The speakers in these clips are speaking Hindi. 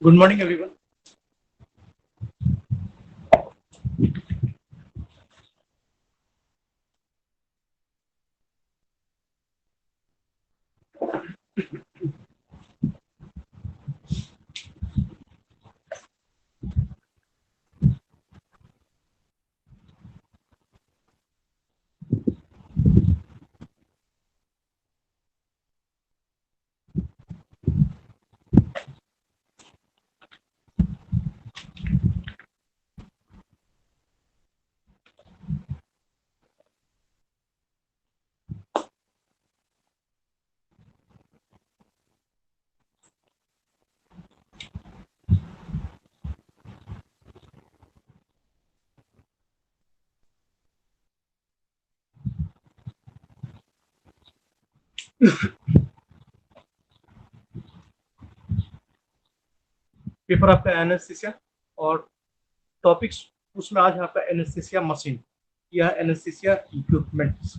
Good morning, everyone. पेपर आपका एनेस्थीसिया और टॉपिक्स उसमें आज आपका एनेस्थीसिया मशीन या एनेस्थीसिया इक्विपमेंट्स।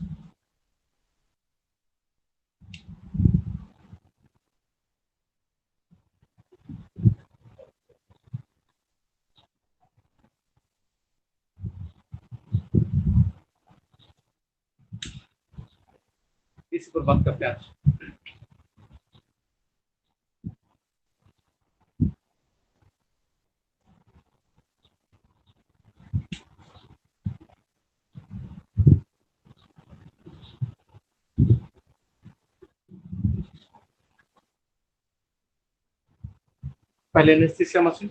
इसी पर बात करते हैं आज। पहले एनेस्थीसिया मशीन।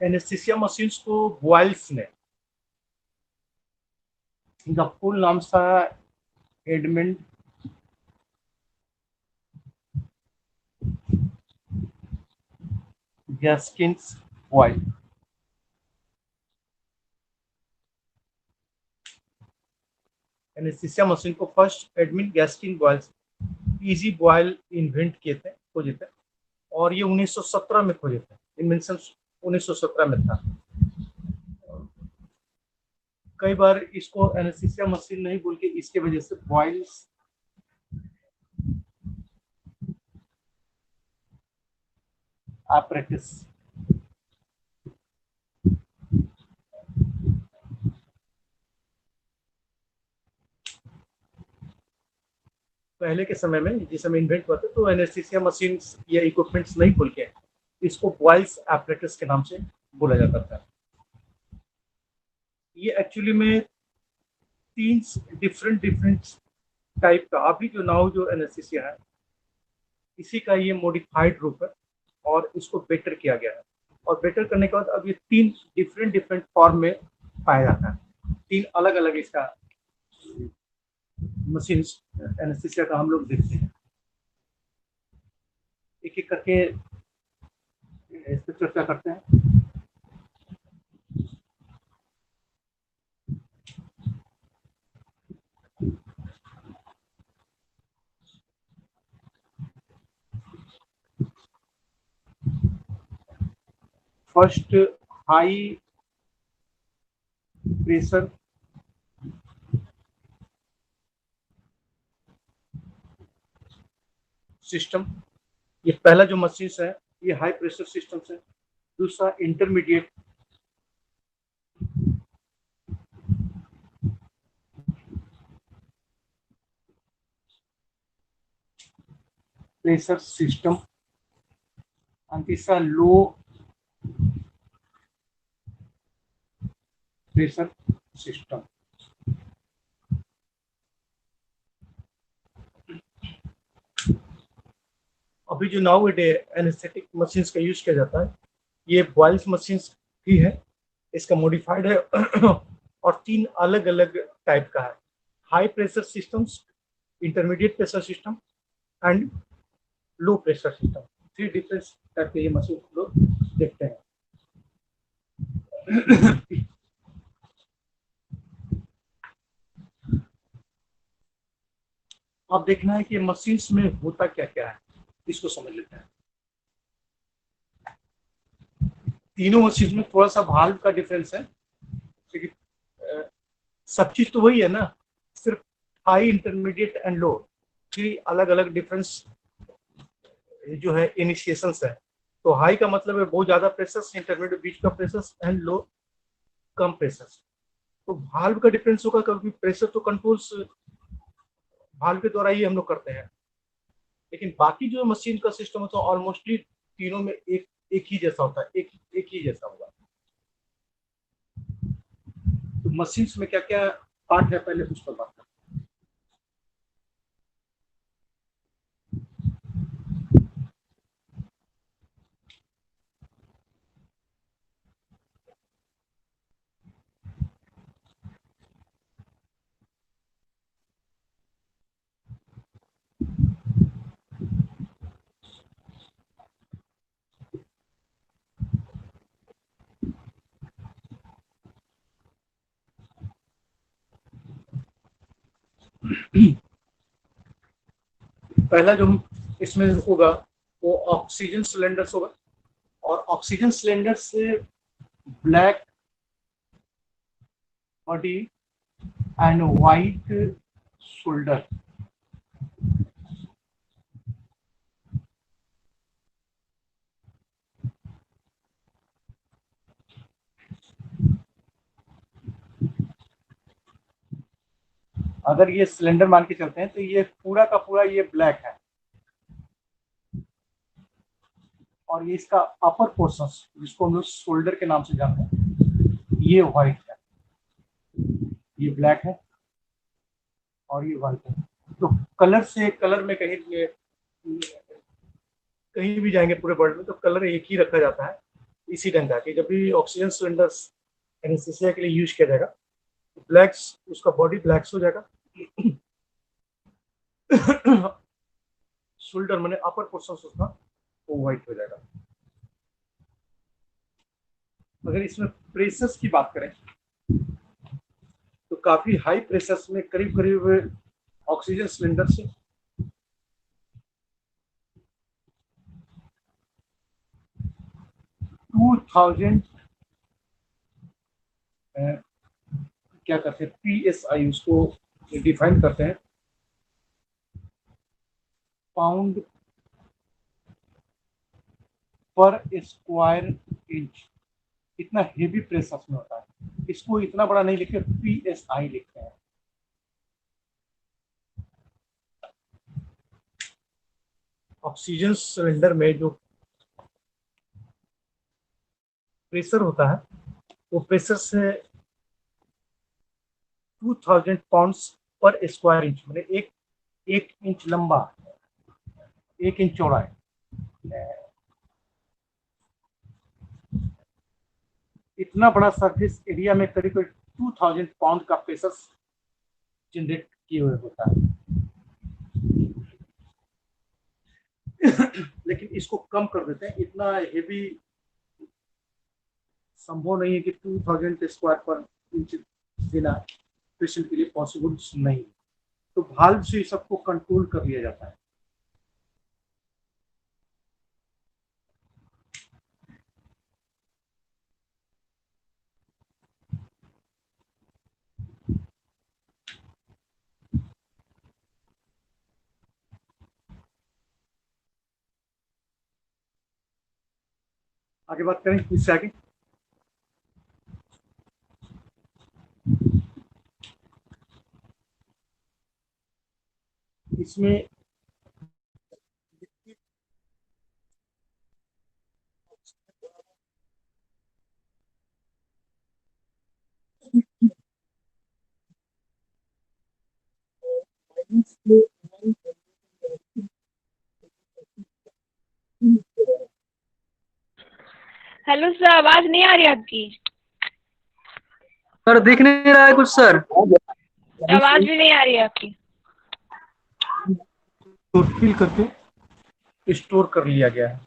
एनेस्थीसिया मशीन्स को बॉयल्स ने, इनका फुल नाम था Edmund Gaskins Boyle. Anaesthesia machine को first admin Gaskin Boyle's easy Boyle invent किए थे, खोजे थे, और ये 1917 में खोजे थे। इन्वेंशन 1917 में था। कई बार इसको एनेस्थीसिया मशीन नहीं बोल के इसके वजह से बॉयल्स apparatus पहले के समय में जिस समय इन्वेंट हुआ था तो एनेस्थीसिया मशीन या इक्विपमेंट्स नहीं बोल के इसको बॉयल्स apparatus के नाम से बोला जाता था। ये एक्चुअली में तीन डिफरेंट टाइप का अभी जो नाउ जो एनेस्थीसिया है इसी का ये मॉडिफाइड रूप है और इसको बेटर किया गया है। और बेटर करने के बाद अब ये तीन डिफरेंट फॉर्म में पाया जाता है। तीन अलग अलग इसका मशीन एनेस्थीसिया का हम लोग देखते हैं। एक एक करके इस पर चर्चा करते हैं। फर्स्ट, हाई प्रेशर सिस्टम, ये पहला जो मशीन है ये हाई प्रेशर सिस्टम है। दूसरा इंटरमीडिएट प्रेशर सिस्टम और तीसरा लो प्रेशर सिस्टम। अभी जो नाउ डे एनेस्थेटिक मशीन का यूज किया जाता है ये बॉयल्स मशीन ही है। इसका मॉडिफाइड है और तीन अलग अलग टाइप का है। High pressure systems, intermediate pressure system and low pressure system. Three different type के ये मशीन लोग देखते हैं। अब देखना है कि मशीन्स में होता क्या क्या है, इसको समझ लेते हैं। तीनों मशीन में थोड़ा सा भाल्व का डिफरेंस है, क्योंकि सब चीज तो वही है ना, सिर्फ high, intermediate and low, three अलग अलग डिफरेंस जो है इनिशिएशन है। तो हाई का मतलब है बहुत ज्यादा प्रेशर, इंटरमीडिएट बीच का pressure, and low come pressure. तो भाल्व का डिफरेंस होगा, क्योंकि प्रेशर तो कंट्रोल्स भाल्व के द्वारा ही हम लोग करते हैं, लेकिन बाकी जो मशीन का सिस्टम होता है ऑलमोस्टली तीनों में एक ही जैसा होता है, एक ही जैसा होगा। तो मशीन्स में क्या क्या पार्ट है, पहले उस पर बात करते हैं। पहला जो इसमें होगा वो ऑक्सीजन सिलेंडर्स होगा, और ऑक्सीजन सिलेंडर से black body and white shoulder. अगर ये सिलेंडर मान के चलते हैं तो ये पूरा का पूरा ये ब्लैक है, और ये इसका अपर पोर्शन जिसको हम लोग शोल्डर के नाम से जानते हैं, ये व्हाइट है, ये ब्लैक है और ये व्हाइट है। तो कलर से, कलर में कहीं कहीं भी जाएंगे पूरे वर्ल्ड में तो कलर एक ही रखा जाता है इसी ढंग का, कि जब भी ऑक्सीजन सिलेंडर एनेस्थीसिया के लिए यूज किया जाएगा, ब्लैक्स, उसका बॉडी ब्लैक्स हो जाएगा। शोल्डर मैंने अपर पोर्शन उसका वो व्हाइट हो जाएगा। अगर इसमें प्रेशर्स की बात करें तो काफी हाई प्रेशर्स में, करीब करीब ऑक्सीजन सिलेंडर से 2000 क्या करते हैं, PSI उसको डिफाइन करते हैं, पाउंड पर स्क्वायर इंच। इतना हेवी प्रेशर में होता है, इसको इतना बड़ा नहीं लिखते, PSI लिखते हैं। ऑक्सीजन सिलेंडर में जो प्रेशर होता है वो प्रेशर से 2000 पाउंड्स पर स्क्वायर इंच, मैंने एक इंच लंबा, 1 इंच चौड़ा है, इतना बड़ा सरफेस एरिया में करीब करीब 2000 पाउंड का प्रेशर जनरेट किए हुए होता है। लेकिन इसको कम कर देते हैं, इतना हेवी संभव नहीं है कि 2000 स्क्वायर पर इंच देना पेशेंट के लिए पॉसिबल नहीं। तो भाल्व से सबको कंट्रोल कर लिया जाता है। आगे बात करें इससे आगे। इसमें हेलो सर, आवाज नहीं आ रही आपकी। सर दिख नहीं रहा है कुछ सर। आवाज भी नहीं आ रही है आपकी। तो फिल करके स्टोर कर लिया गया है।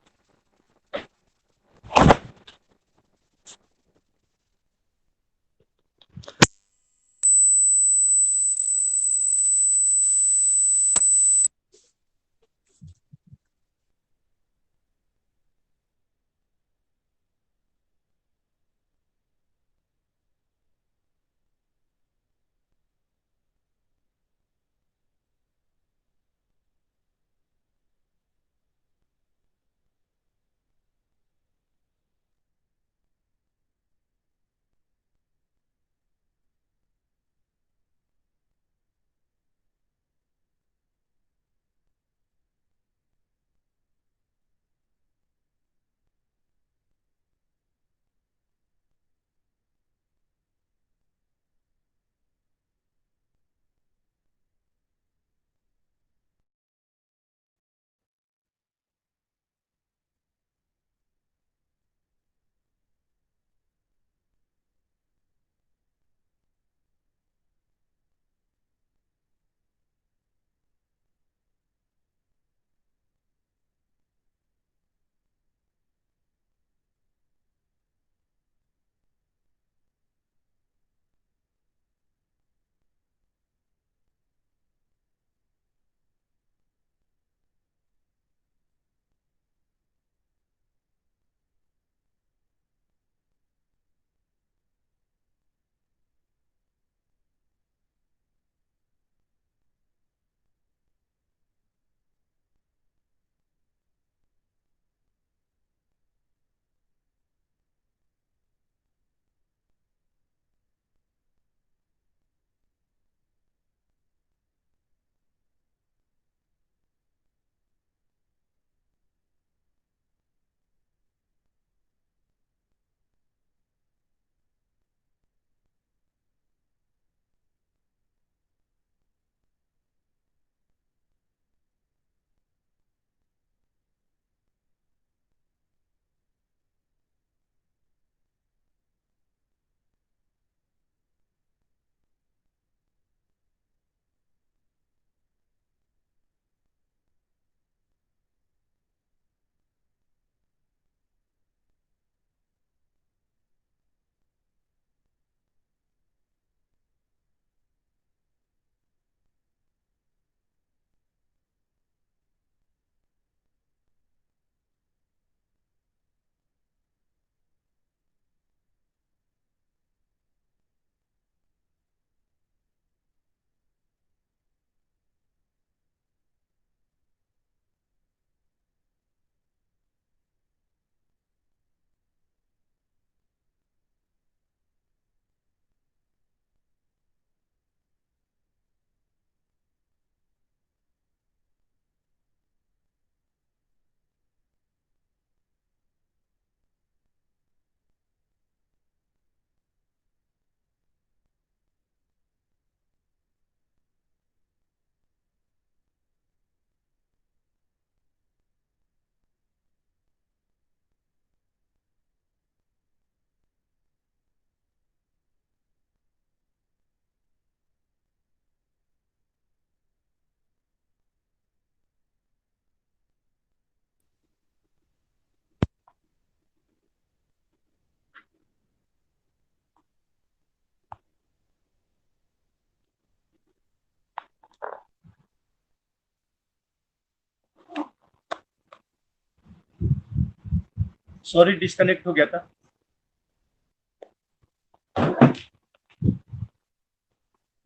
सॉरी डिस्कनेक्ट हो गया था।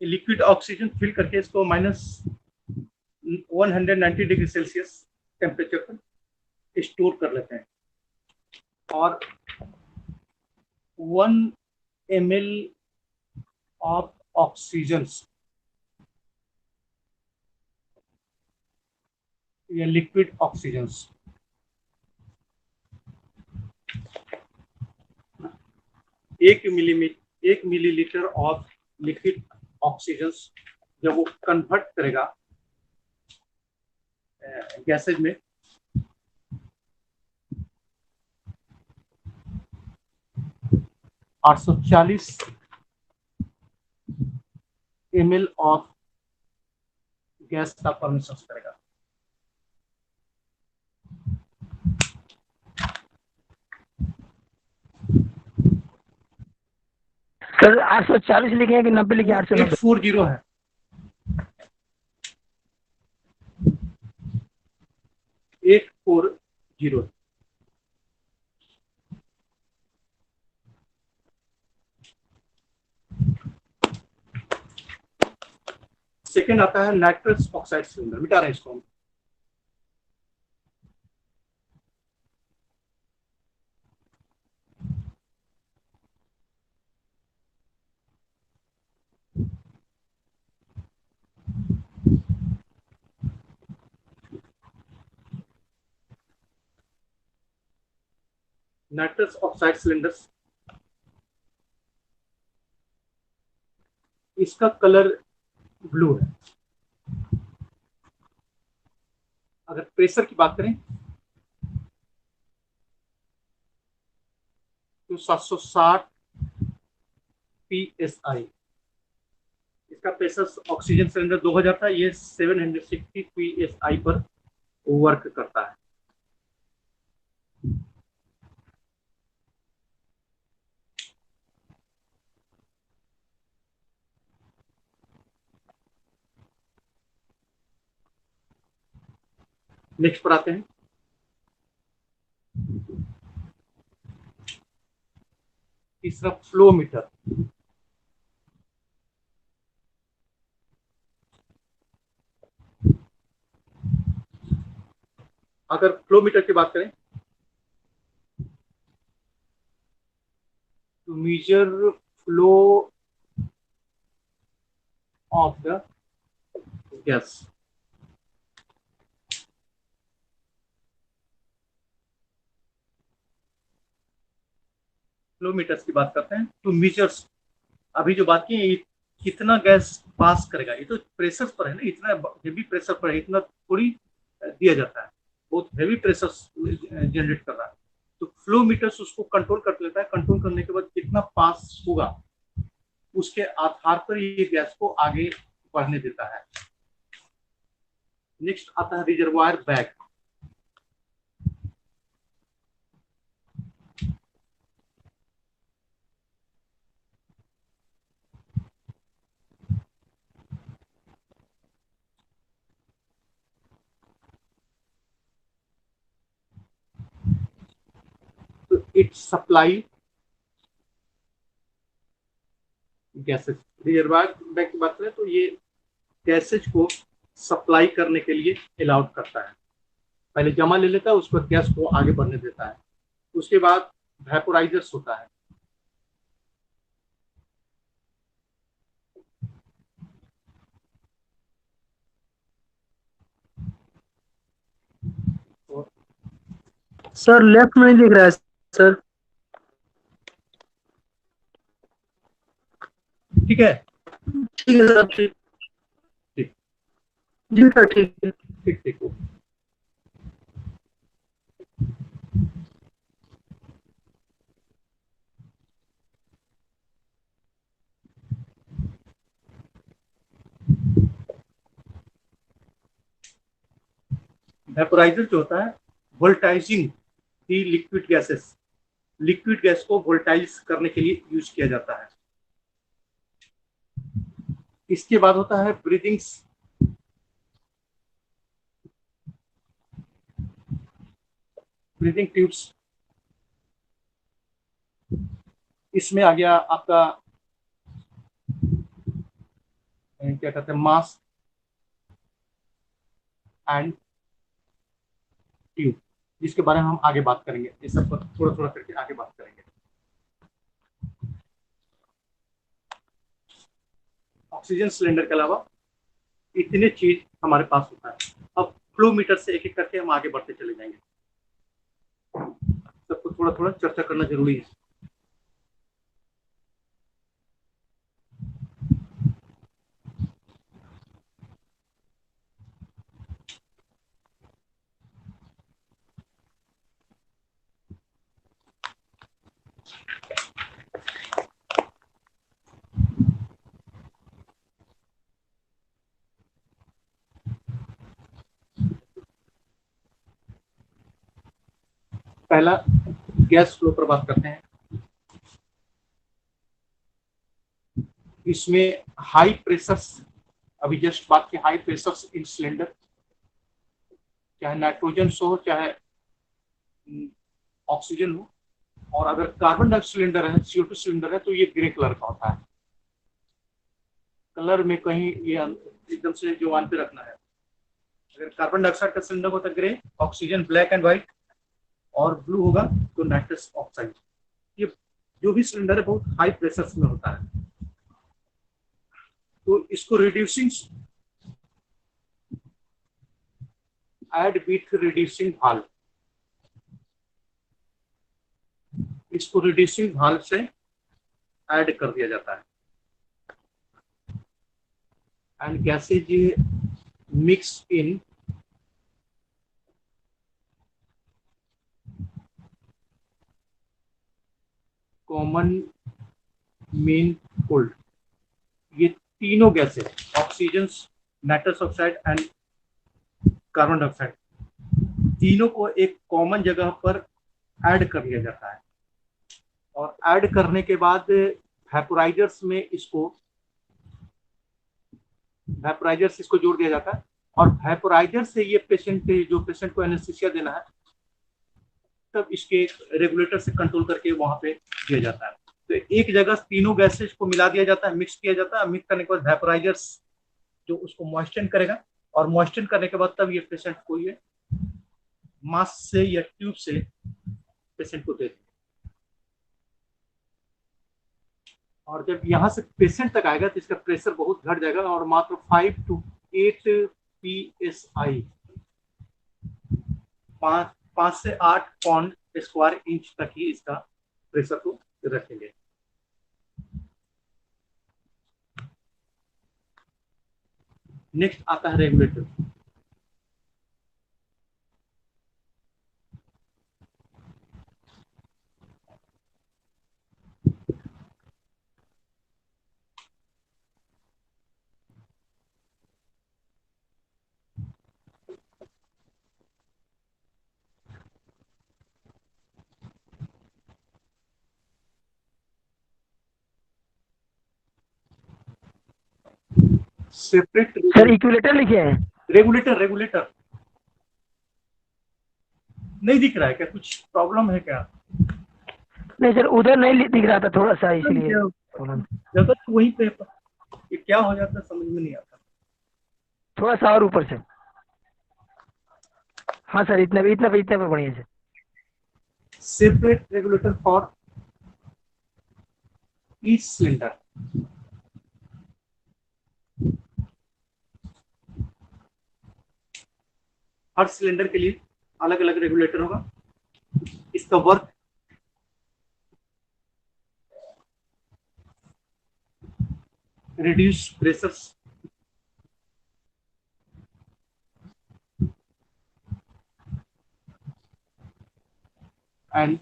लिक्विड ऑक्सीजन फिल करके इसको -190 डिग्री सेल्सियस टेम्परेचर पर स्टोर कर लेते हैं और 1 ml ऑफ ऑक्सीजन या liquid oxygen 1 millilitre of liquid oxygen जब वो कन्वर्ट करेगा गैसेज में, आठ सौ 40 ml ऑफ गैस का परमिशन करेगा। सर 840 लिखे हैं कि 90 लिखे? 890 840 है। सेकेंड आता है नाइट्रस ऑक्साइड सिलेंडर। मिटा रहे हैं इसको हम। नाइट्रस ऑक्साइड सिलेंडर्स, इसका कलर ब्लू है। अगर प्रेशर की बात करें तो 760 psi। इसका प्रेशर ऑक्सीजन सिलेंडर 2000 था, ये 760 psi पर वर्क करता है। नेक्स्ट पर आते हैं। तीसरा फ्लो मीटर। अगर फ्लो मीटर की बात करें to measure flow of the gas. Flow meters की बात करते हैं टू मीजर्स। अभी जो बात की है कितना गैस पास करेगा, ये तो प्रेशर पर है ना, इतना हेवी प्रेशर पर है, इतना थोड़ी दिया जाता है, बहुत हेवी प्रेशर जनरेट कर रहा है। तो फ्लो मीटर्स उसको कंट्रोल कर लेता है। कंट्रोल करने के बाद कितना पास होगा उसके आधार पर ये गैस को आगे बढ़ने देता है। नेक्स्ट आता है रिजर्वायर बैग। तो it supply gases. Reservoir bag की बात करें तो ये गैसेज को सप्लाई करने के लिए अलाउड करता है। पहले जमा ले लेता है, उस पर गैस को आगे बढ़ने देता है। उसके बाद वेपोराइजर्स होता है। सर लेफ्ट में नहीं दिख रहा है सर। ठीक है, ठीक है सर, ठीक ठीक जी सर, ठीक है। ठीक ठीक। वेपोराइजर जो होता है वोल्टाइजिंग दी लिक्विड गैसेस। लिक्विड गैस को वोल्टाइज करने के लिए यूज किया जाता है। इसके बाद होता है ब्रीदिंग्स। Breathing tubes. इसमें आ गया आपका क्या कहते हैं, मास एंड ट्यूब, जिसके बारे में हम आगे बात करेंगे। ये सब पर थोड़ा थोड़ा करके आगे बात करेंगे। ऑक्सीजन सिलेंडर के अलावा इतने चीज हमारे पास होता है। अब फ्लो मीटर से एक एक करके हम आगे बढ़ते चले जाएंगे। सबको थोड़ा थोड़ा चर्चा करना जरूरी है। पहला गैस फ्लो पर बात करते हैं। इसमें हाई प्रेशर, अभी जस्ट बात की, हाई प्रेशर इन सिलेंडर, चाहे नाइट्रोजन हो चाहे ऑक्सीजन हो, और अगर कार्बन डाइऑक्साइड सिलेंडर है, CO2 सिलेंडर है, तो ये ग्रे कलर का होता है। कलर में कहीं ये एकदम से जुबान पे रखना है। अगर कार्बन डाइऑक्साइड का सिलेंडर होता है grey, oxygen black and white, और ब्लू होगा तो नाइट्रस ऑक्साइड। ये जो भी सिलेंडर है बहुत हाई प्रेशर में होता है। तो इसको reducing add with reducing valve, इसको रिड्यूसिंग वाल्व से ऐड कर दिया जाता है। And gases mix in common mean cold. ये तीनों gases, oxygen, nitrous oxide and carbon dioxide, तीनों को एक कॉमन जगह पर ऐड कर दिया जाता है। और ऐड करने के बाद वेपोराइजर्स में इसको जोड़ दिया जाता है। और वेपोराइजर से ये जो पेशेंट को एनेस्थीसिया देना है, तब इसके रेगुलेटर से कंट्रोल करके वहां पे दिया जाता है। तो एक जगह तीनों गैसेज को मिला दिया जाता है, मिक्स किया जाता है। मिक्स करने के बाद वेपोराइजर्स जो उसको मॉइस्चर करेगा, और मॉइस्चर करने के बाद तब ये पेशेंट को ये मास्क से या ट्यूब से पेशेंट को देते हैं। और जब यहाँ से पेशेंट तक आएगा तो इसका प्रेशर बहुत घट जाएगा, और मात्र 5 to 8 PSI, 5 से 8 पॉन्ड स्क्वायर इंच तक ही इसका प्रेशर को रखेंगे। नेक्स्ट आता है रेगुलेटर। सेपरेट सर इक्विलेटर लिखे हैं। रेगुलेटर नहीं दिख रहा है क्या? कुछ प्रॉब्लम है क्या? नहीं सर, उधर नहीं दिख रहा था थोड़ा सा, इसलिए जगह तो वहीं पे, ये क्या हो जाता है समझ में नहीं आता। थोड़ा सा और ऊपर से। हाँ सर, इतना पे बढ़िया sir. Separate regulator for each cylinder. हर सिलेंडर के लिए अलग अलग रेगुलेटर होगा। इसका work reduce pressures and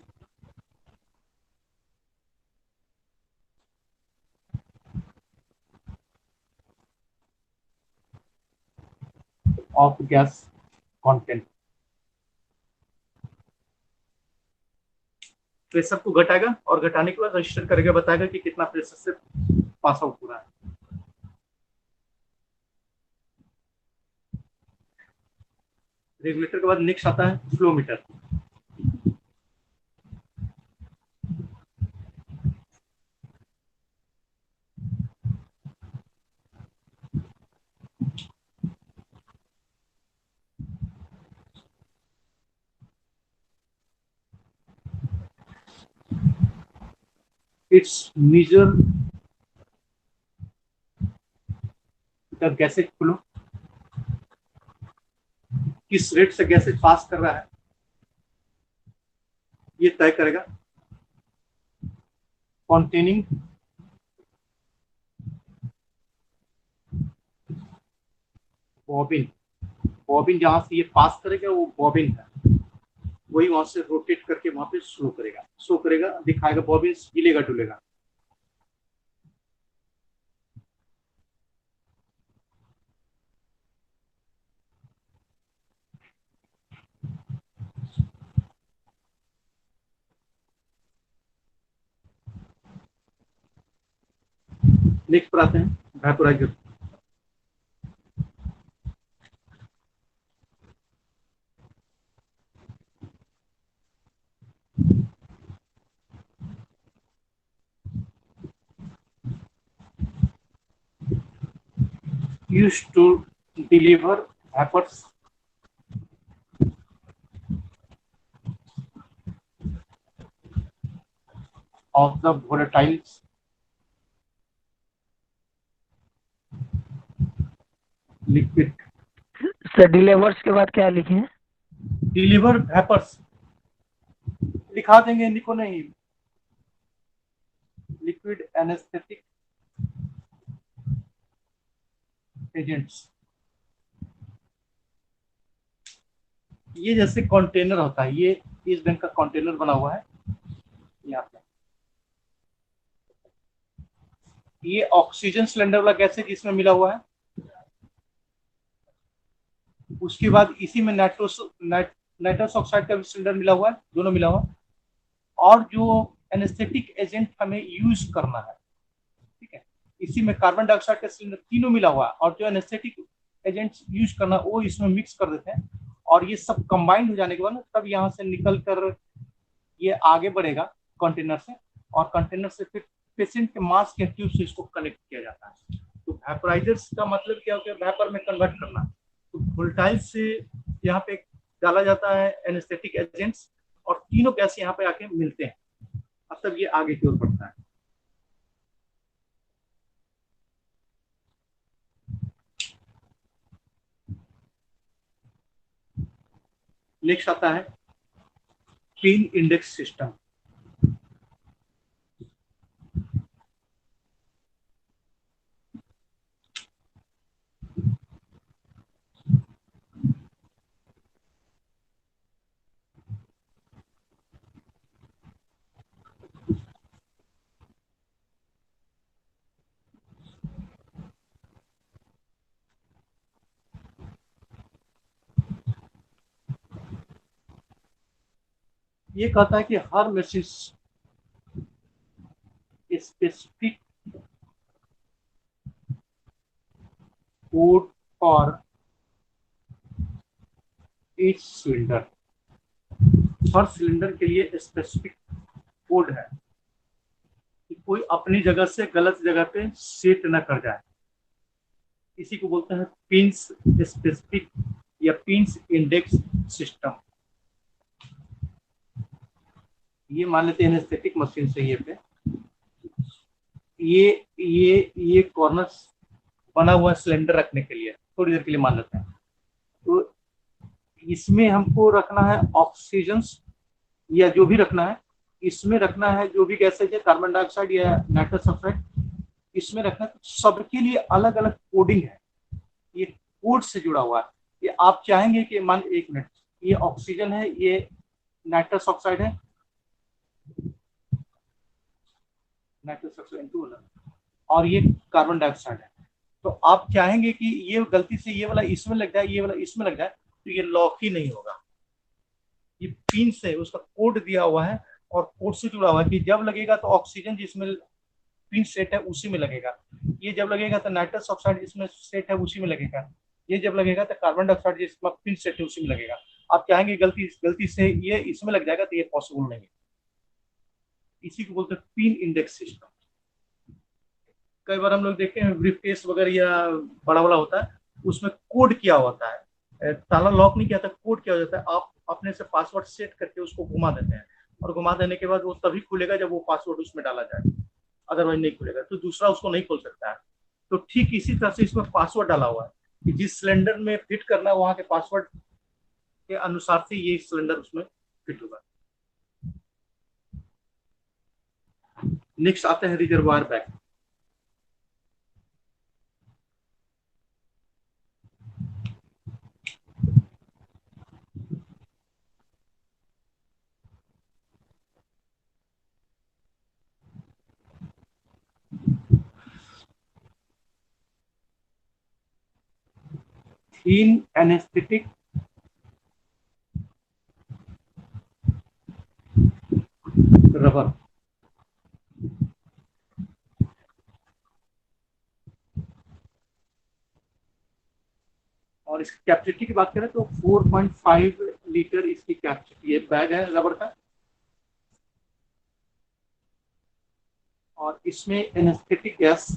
of gas content। Pressure को घटाएगा और घटाने के बाद रजिस्टर करेगा, बताएगा कि कितना प्रेशर से पास आउट हो रहा है। रेगुलेटर के बाद नेक्स्ट आता है flow meter. It's measure the gases flow, किस रेट से गैसेज पास कर रहा है ये तय करेगा। कॉन्टेनिंग बॉबिन, बॉबिन जहां से ये पास करेगा वो बॉबिन है, वही वहां से रोटेट करके वहां पे शो करेगा, दिखाएगा, बॉबिन हिलेगा डुलेगा। नेक्स्ट पर आते हैं vaporiser. Used to deliver vapors of the volatiles liquid। Sir delivers के बाद क्या लिखे हैं? डिलीवर वेपर्स लिखा देंगे, लिखो नहीं, लिक्विड एनेस्थेटिक एजेंट्स। ये जैसे कंटेनर होता है, ये इस बैंक का कंटेनर बना हुआ है यहाँ पे, ये ऑक्सीजन सिलेंडर वाला गैस है जिसमें मिला हुआ है। उसके बाद इसी में नाइट्रस ऑक्साइड का भी सिलेंडर मिला हुआ है, दोनों मिला हुआ। और जो एनेस्थेटिक एजेंट हमें यूज करना है, ठीक है, इसी में कार्बन डाइऑक्साइड का सिलेंडर, तीनों मिला हुआ है। और जो एनेस्थेटिक एजेंट यूज करना वो इसमें मिक्स कर देते हैं, और ये सब कंबाइंड हो जाने के बाद तब यहाँ से निकल कर ये आगे बढ़ेगा कंटेनर से, और कंटेनर से फिर पेशेंट के मास्क के ट्यूब से इसको कनेक्ट किया जाता है। तो वेपोराइजर्स का मतलब क्या होता है? वेपर में कन्वर्ट करना। तो वोल्टाइल से यहाँ पे डाला जाता है एनेस्थेटिक एजेंट्स, और तीनों गैस यहाँ पे आके मिलते हैं, अब तब ये आगे की ओर बढ़ता है। नेक्स्ट आता है पिन इंडेक्स सिस्टम। ये कहता है कि हर machine specific code for each cylinder, हर सिलेंडर के लिए स्पेसिफिक कोड है कि कोई अपनी जगह से गलत जगह पे सेट न कर जाए। इसी को बोलते हैं पिंस स्पेसिफिक या पिंस इंडेक्स सिस्टम। ये मान लेते हैं एनेस्थेटिक मशीन से ये पे ये कॉर्नर बना हुआ सिलेंडर रखने के लिए, थोड़ी देर के लिए मान लेते हैं। तो इसमें हमको रखना है ऑक्सीजन या जो भी रखना है, इसमें रखना है जो भी गैसेज है, कार्बन डाइऑक्साइड या नाइट्रस ऑक्साइड, इसमें रखना है। तो सबके लिए अलग अलग कोडिंग है, ये कोड से जुड़ा हुआ है। ये आप चाहेंगे कि मान, एक मिनट, ये ऑक्सीजन है, ये नाइट्रस ऑक्साइड है, नाइट्रस ऑक्साइड और ये कार्बन डाइऑक्साइड है। तो आप चाहेंगे कि ये गलती से ये वाला इसमें लग जाए, ये वाला इसमें लग जाए, तो ये लॉक ही नहीं होगा। ये पिन से उसका कोड दिया हुआ है, और कोड से जुड़ा हुआ है कि जब लगेगा तो ऑक्सीजन जिसमें पिन सेट है उसी में लगेगा, ये जब लगेगा तो नाइट्रस ऑक्साइड जिसमें सेट है उसी में लगेगा, ये जब लगेगा तो कार्बन डाइऑक्साइड जिसमें पिन सेट है उसी में लगेगा। आप चाहेंगे गलती से ये इसमें लग जाएगा, तो ये पॉसिबल नहीं है। इसी को बोलते हैं पिन इंडेक्स सिस्टम। कई बार हम लोग देखते हैं ब्रीफकेस वगैरह या बड़ा वाला होता है, उसमें कोड किया होता है, ताला लॉक नहीं किया था, कोड किया जाता है। आप अपने से पासवर्ड सेट करके उसको घुमा देते हैं, और घुमा देने के बाद वो तभी खुलेगा जब वो पासवर्ड उसमें डाला जाए। अदरवाइज नहीं खुलेगा, तो दूसरा उसको नहीं खोल सकता है। तो ठीक इसी तरह से इसमें पासवर्ड डाला हुआ है कि जिस सिलेंडर में फिट करना है वहां के पासवर्ड के अनुसार से ये सिलेंडर उसमें फिट होगा। नेक्स्ट आते हैं रिजर्वायर बैग। थीन एनेस्थेटिक रबर। और इसकी कैपेसिटी की बात करें तो 4.5 लीटर इसकी कैपेसिटी है, बैग है रबर का। और इसमें एनेस्थेटिक गैस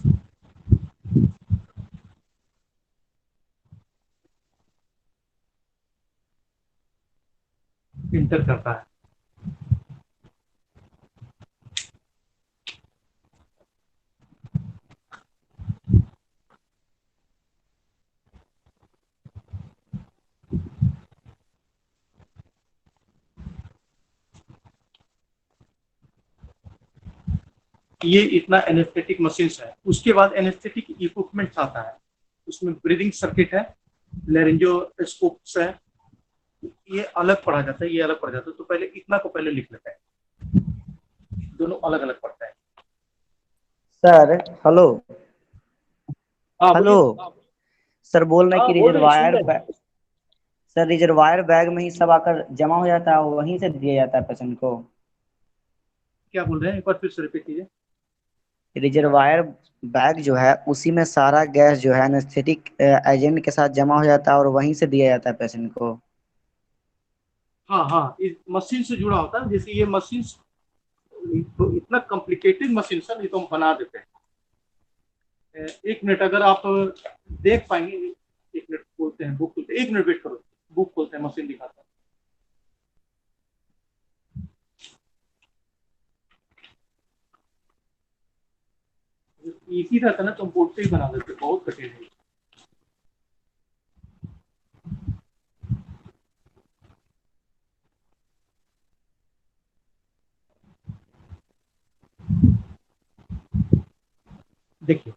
इंटर करता है। ये इतना एनेस्थेटिक मशीन है। उसके बाद एनेस्थेटिक इक्विपमेंट आता है, उसमें ब्रीदिंग सर्किट है, लेरिंजोस्कोप्स है। ये अलग पढ़ा जाता है, ये अलग पढ़ा जाता है। तो पहले इतना को पहले लिख लेते हैं, दोनों अलग अलग पढ़ते हैं। Sir hello. हाँ हेलो बोलिए। सर, बोल रहे हैं हाँ कि बोल रहे हैं, सुन रहे हैं। सर रिजर्वायर बैग में ही सब आकर जमा हो जाता है, वहीं से दिया जाता है पेशेंट को। क्या बोल रहे हैं, एक बार फिर से रिपीट कीजिए। रिजर्वायर बैग जो है उसी में सारा गैस जो है एनेस्थेटिक एजेंट के साथ जमा हो जाता है और वहीं से दिया जाता है पेशेंट को। हाँ हाँ, इस मशीन से जुड़ा होता है। जैसे ये मशीन तो इतना कॉम्प्लिकेटेड मशीन सर, ये तो हम बना देते हैं। एक मिनट अगर आप देख पाएंगे, एक मिनट खोलते हैं, बुक खोलते हैं, एक मिनट वेट करो, बुक खोलते हैं, मशीन दिखाता हूँ। इजी रहता ना तो हम बोर्ड से ही बना देते, बहुत कठिन है। देखिए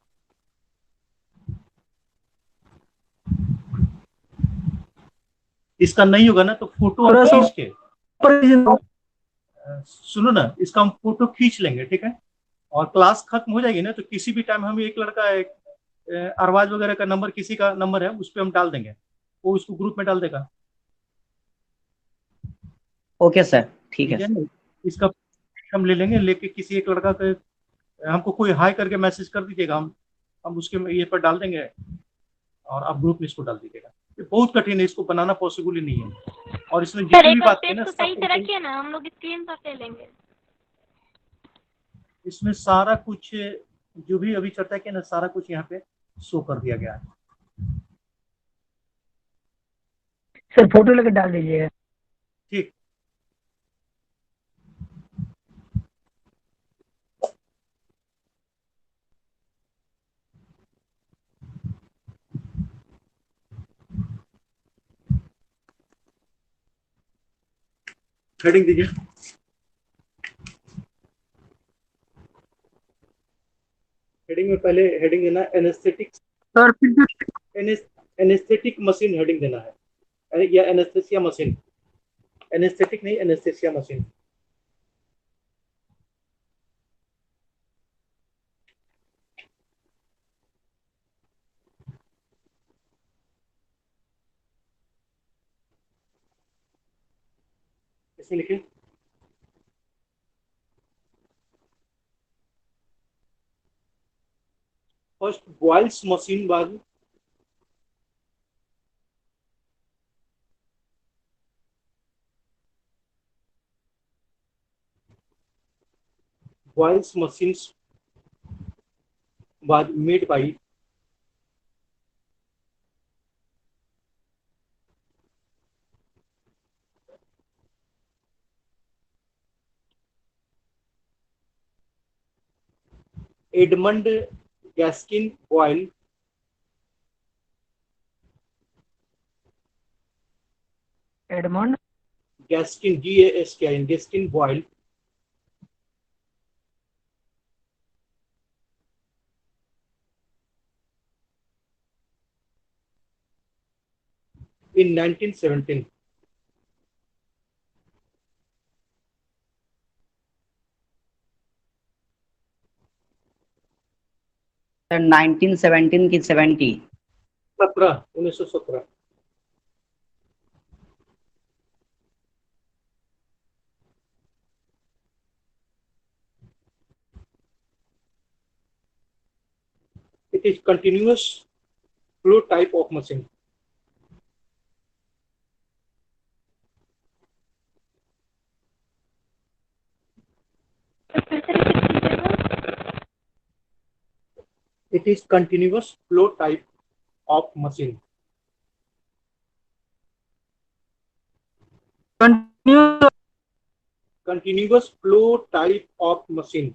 इसका नहीं होगा ना तो फोटो हम थोड़ा सा खींच के, ऊपर सुनो ना, इसका हम फोटो खींच लेंगे, ठीक है। और क्लास खत्म हो जाएगी ना तो किसी भी टाइम हम एक लड़का एक अरबाज वगैरह का नंबर, किसी का नंबर है उस पर हम डाल देंगे, वो उसको ग्रुप में डाल देगा। ओके सर, ठीक है ठीक है सर। ना। इसका हम ले लेंगे, लेके किसी एक लड़का के, हमको कोई हाई करके मैसेज कर दीजिएगा, हम उसके ये पर डाल देंगे और आप ग्रुप में इसको डाल दीजिएगा। ये बहुत कठिन है, इसको बनाना पॉसिबल ही नहीं है। और इसमें सर जितनी भी एक बार बात की टेप ना तो सब सही से रखिए ना, हम लोग स्क्रीन शॉट ले लेंगे। इसमें सारा कुछ जो भी अभी चर्चा की ना, सारा कुछ यहाँ पे शो कर दिया गया है। सर फोटो लेकर डाल दीजिएगा। ठीक। हेडिंग दीजिए। हेडिंग में पहले हेडिंग देना एनेस्थेटिक, सर फिर एनेस्थेटिक मशीन हेडिंग देना है, या एनेस्थेसिया मशीन, एनेस्थेटिक नहीं, एनेस्थेसिया मशीन। इसमें लिखिए फर्स्ट बॉयल्स मशीन, बाद बॉयल्स मशीन, बाद made by Edmund Gaskin Boyle, Edmund Gaskin, Gaskin, Gaskin Boyle, in 1917. Sir 1917 की 70। 1917। It is continuous flow type of machine. तो फिर से repeat कीजिएगा। It is continuous flow type of machine. Continue Continuous flow type of machine.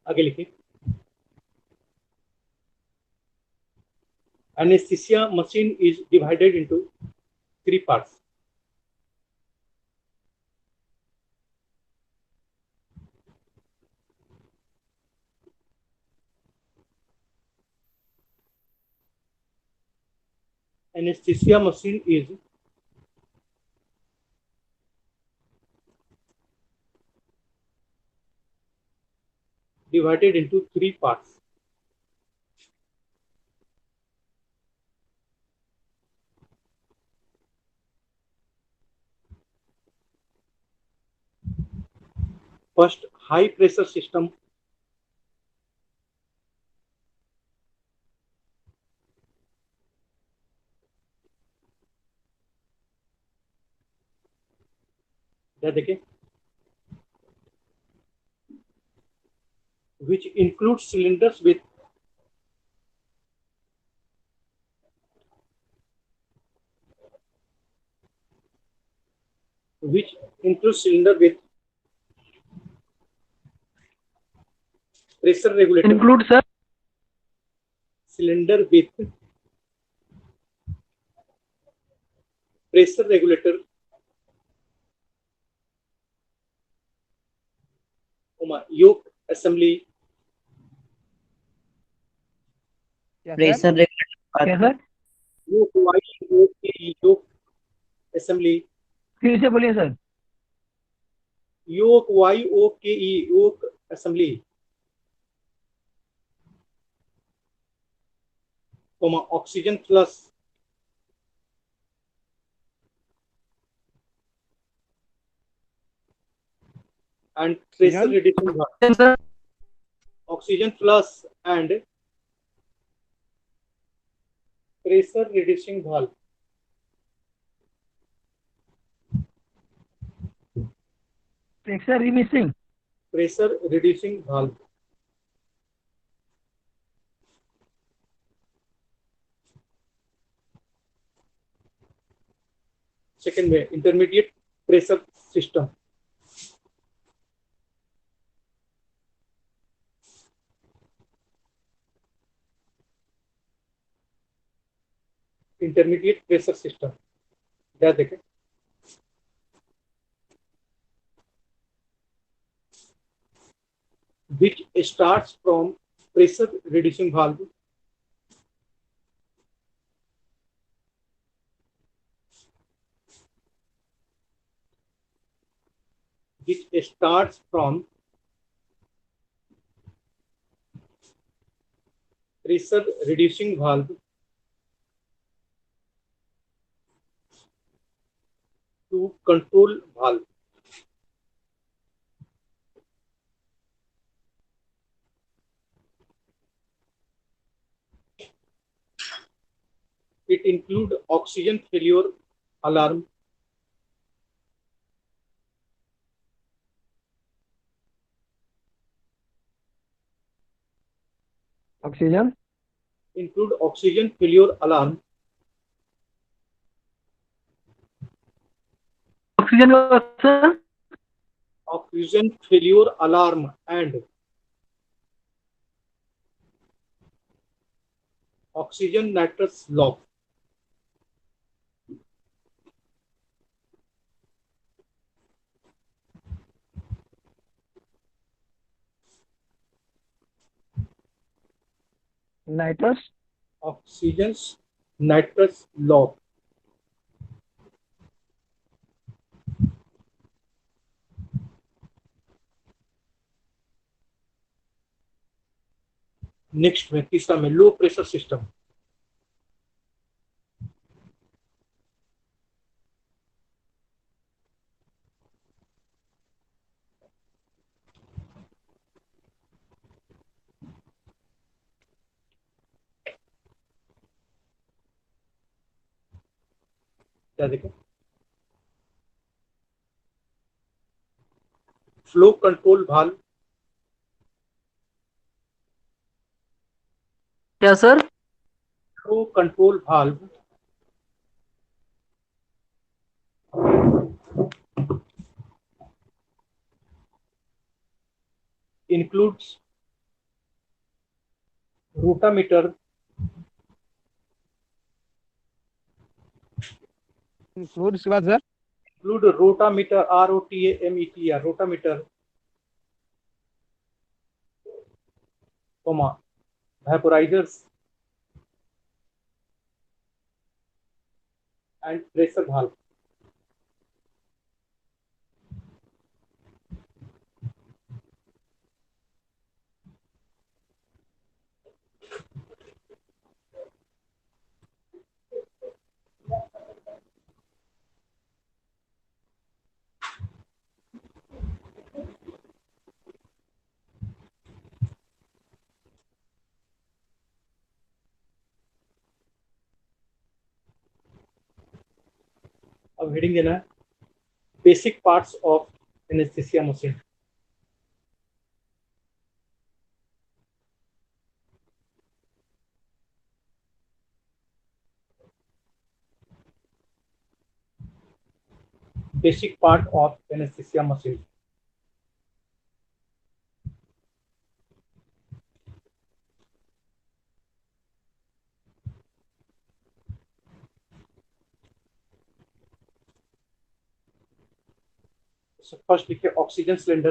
आगे लिखिए। Anesthesia machine is divided into three parts. Anesthesia machine is divided into three parts. First, high pressure system. देखिए, which includes cylinders with pressure regulator. Include sir Cylinder with pressure regulator, yoke assembly, pressure क्या regulator, sir? yoke Y, yoke assembly, फिर से बोलिए sir. yoke YOKE, yoke assembly, oxygen flush, and pressure reducing valve. Sir Oxygen flush and pressure reducing valve. Pressure रिमिसिंग Pressure reducing valve. Second way, intermediate pressure system. Intermediate pressure system. क्या देखें, which starts from pressure reducing valve which starts from pressure reducing valve to control valve. It include oxygen failure alarm, oxygen include oxygen failure alarm, oxygen का sir oxygen failure alarm and oxygen nitrous lock. Nitrous Oxygen nitrous lock. Next में तीसरा में लो प्रेशर सिस्टम, क्या देखें, फ्लो कंट्रोल वाल्व, क्या sir flow control valve includes rotameter, fluid उसके बाद sir include rotameter, rotameter, rotameter, comma, vaporizers and pressure valve. अब हेडिंग देना है basic parts of anaesthesia machine. Basic part of anaesthesia machine. First लिखिए ऑक्सीजन सिलेंडर,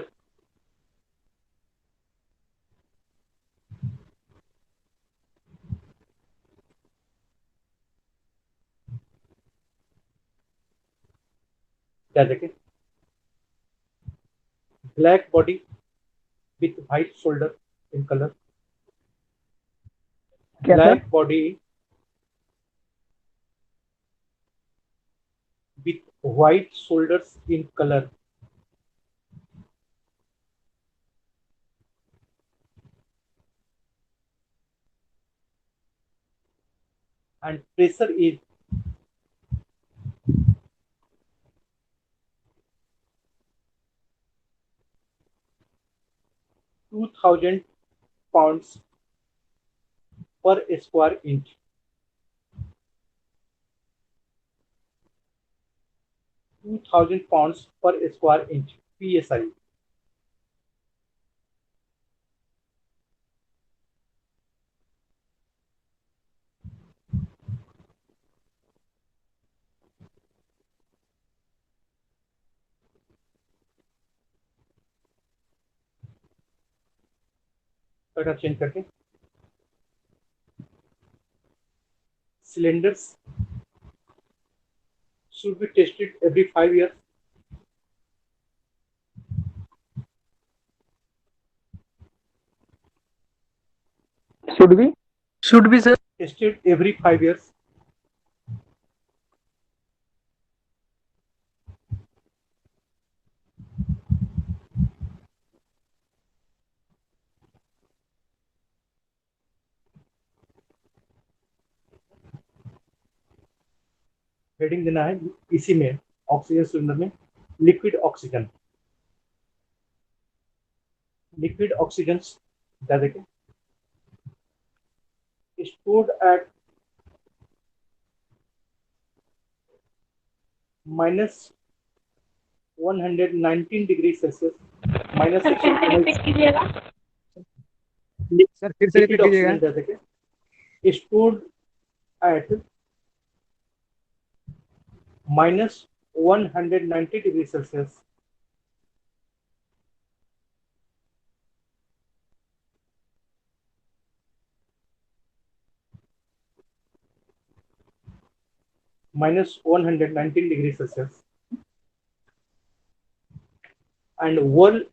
क्या देखें, black body with white shoulder in colour, क्या sir black body with white shoulders in color, and pressure is 2000 pounds per square inch. 2000 pounds per square inch PSI. Colour change करके cylinders should be tested every 5 years. Should be sir Tested every 5 years. Heading देना है इसी में ऑक्सीजन सिलेंडर में लिक्विड ऑक्सीजन, लिक्विड ऑक्सीजन क्या देखें, stored at -119 degree Celsius minus sir फिर से रिपीट कीजिएगा। सर फिर से रिपीट कीजिएगा। ऑक्सीजन देखे stored at -190 degree Celsius -119 degree Celsius and 1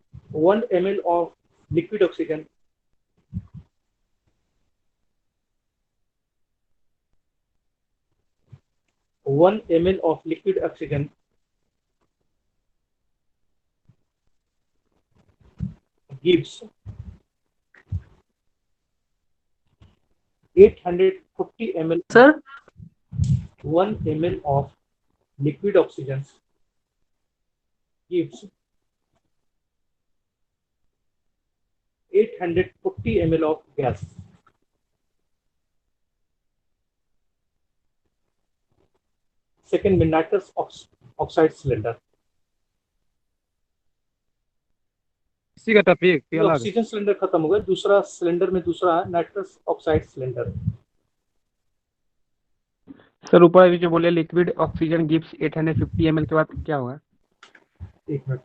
ml of liquid oxygen gives 840 ml. Sir 1 ml of liquid oxygen gives 840 ml of gas. Second में nitrous oxide cylinder. इसी का टॉपिक अलग है। ऑक्सीजन सिलेंडर खत्म हो गया, दूसरा सिलेंडर में दूसरा है नाइट्रस ऑक्साइड सिलेंडर। सर ऊपर अभी जो बोले लिक्विड ऑक्सीजन गिव्स 850 ml के बाद क्या होगा? एक minute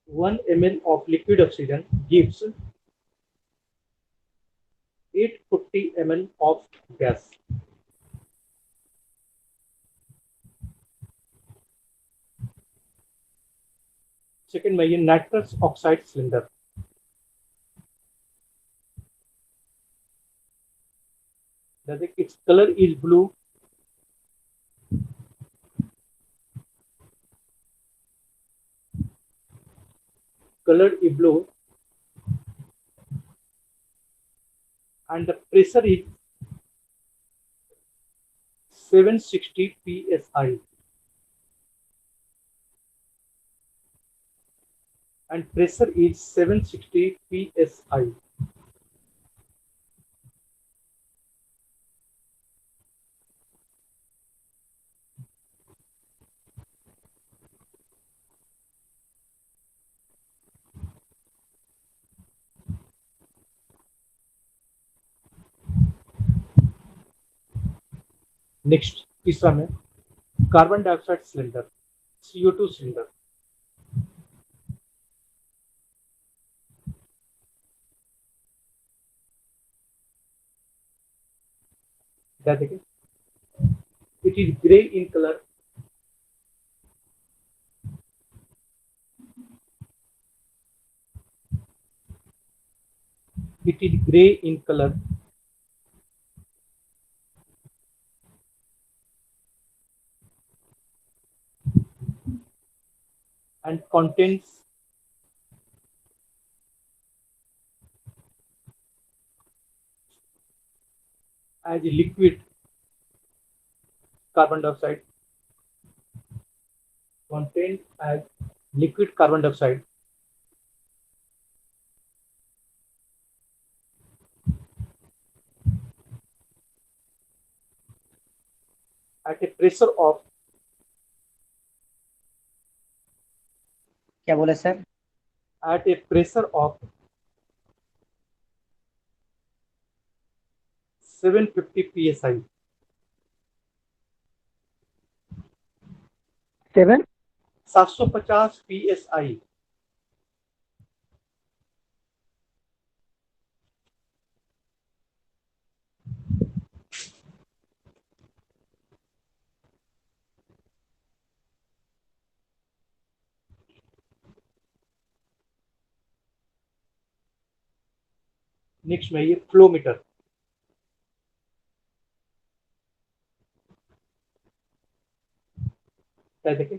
1 ml of liquid oxygen gives 840 ml of gas. Second में ये nitrous oxide cylinder. its color is blue. Color is blue and the pressure is 760 psi and pressure is 760 psi. Next तीसरा में carbon dioxide cylinder CO2 cylinder. देखिए it is grey in colour, it is gray in color and contains as liquid carbon dioxide, contained as liquid carbon dioxide at a pressure of, क्या बोले sir? at a pressure of 750 psi. 750 psi. Next में ये फ्लो मीटर। क्या देखें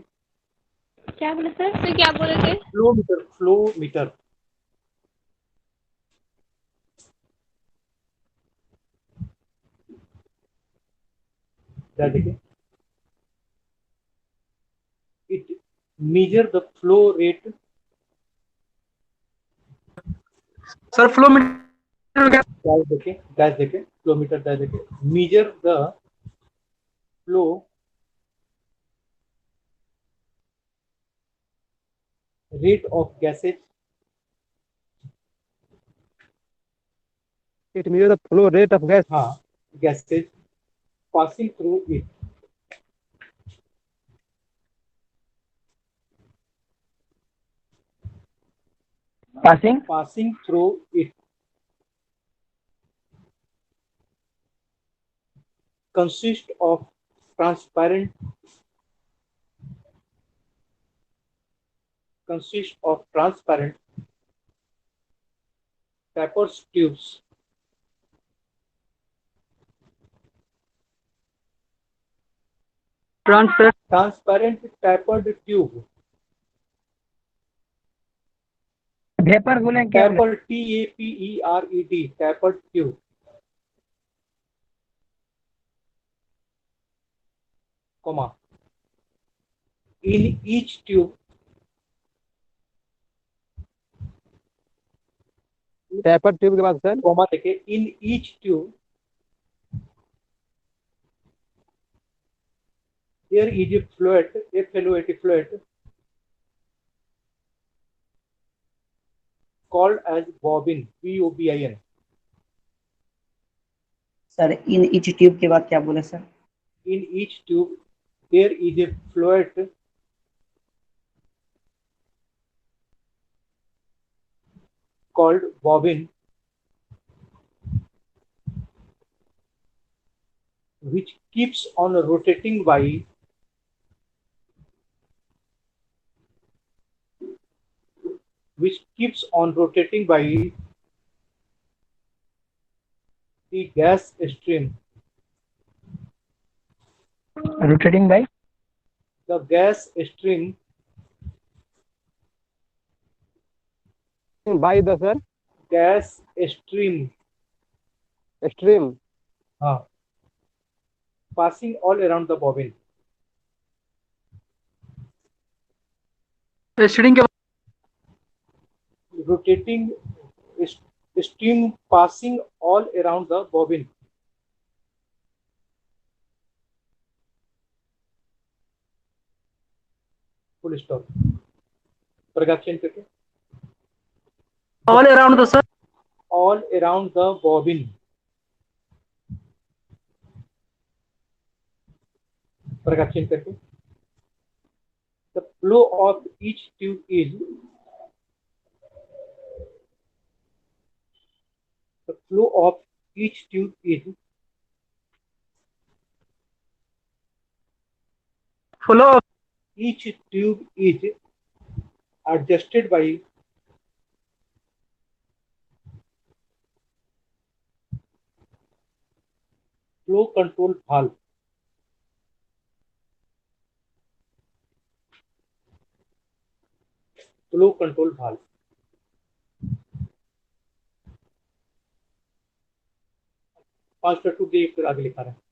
क्या बोले सर क्या बोले थे? Flow meter, flow meter. क्या देखें it measure the flow rate। Sir flow meter gas देखें किलोमीटर दे देंगे। Measure the flow rate of gases, It measures the flow rate of gas. हाँ gases passing through it, passing through it, consist of transparent tapered tubes, transparent tapered tube, vapour बोले क्या बोले? tapered TAPERED, tapered tube, comma, in each tube taper tube के बाद सर comma देखे, in each tube there is a fluid, fluid called as bobbin, BOBIN. Sir in each tube के बाद क्या बोले sir? In each tube there is a fluid called bobbin, which keeps on rotating by the gas stream. Rotating by The gas stream by the sir gas stream extreme passing all around the bobbin. स्टीडिंग के Rotating stream passing all around the bobbin. Full stop. paragraph change करके all around the sir all around the bobbin. paragraph change करके the flow of each tube is flow each tube is adjusted by flow control valve. Flow control valve. पांच टू दे फिर आगे लिखा रहे हैं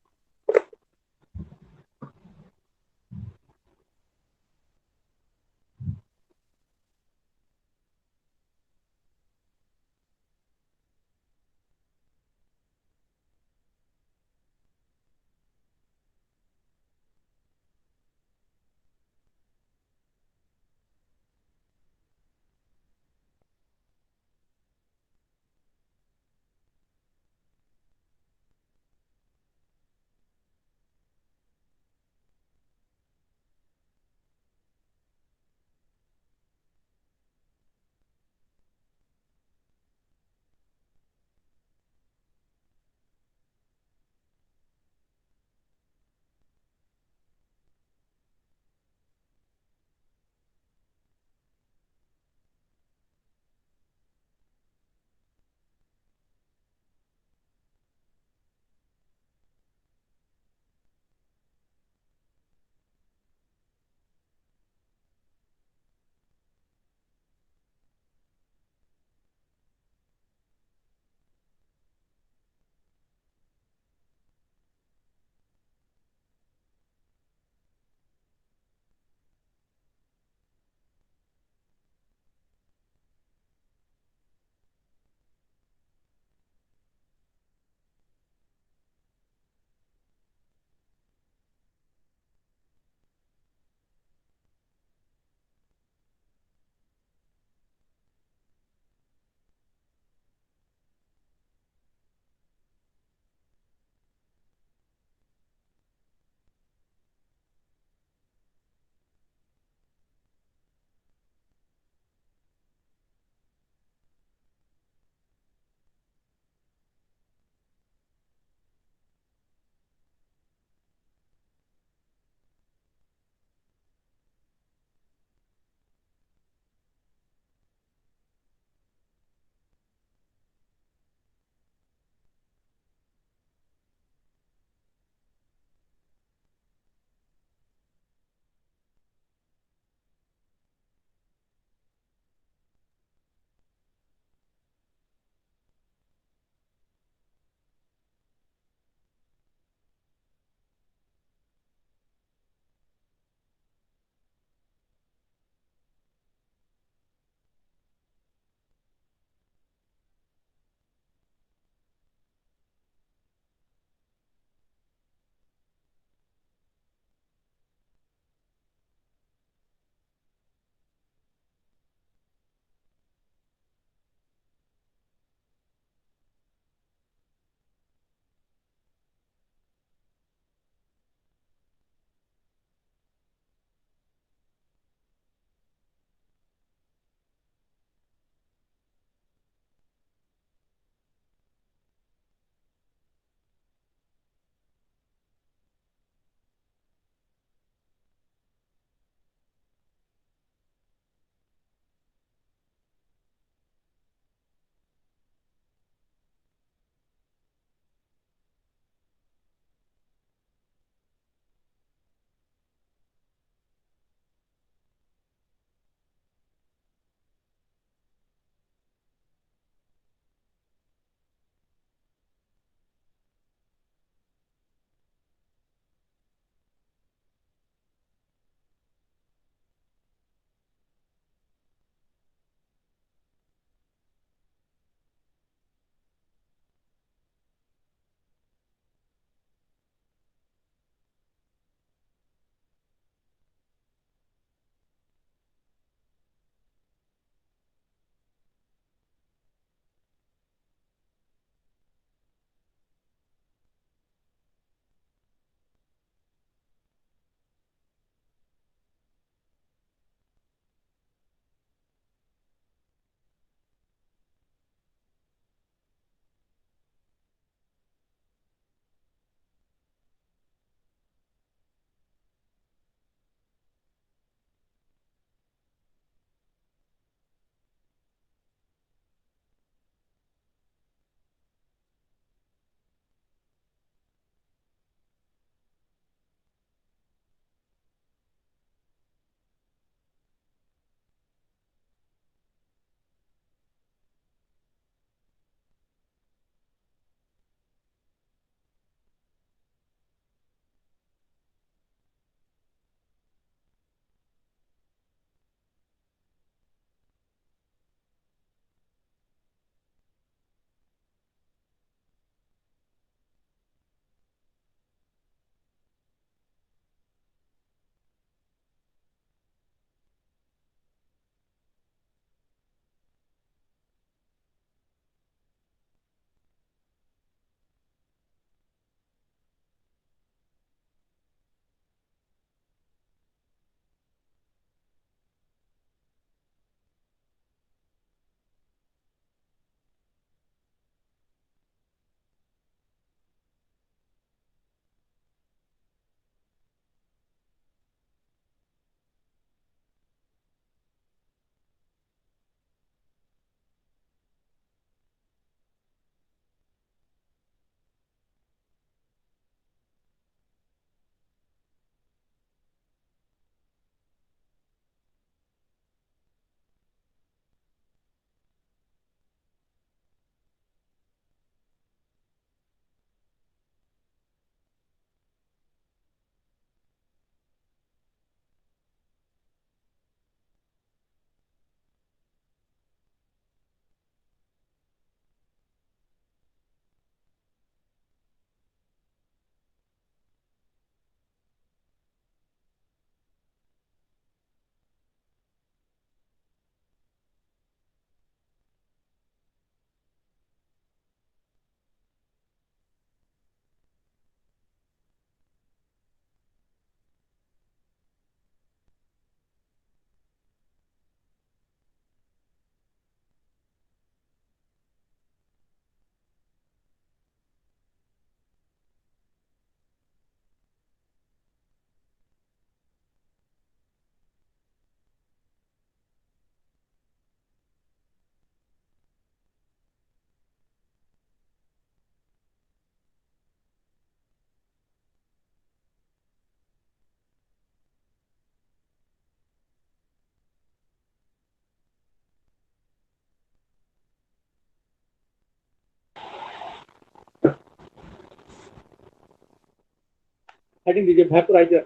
हेडिंग दीजिए वेपोराइजर।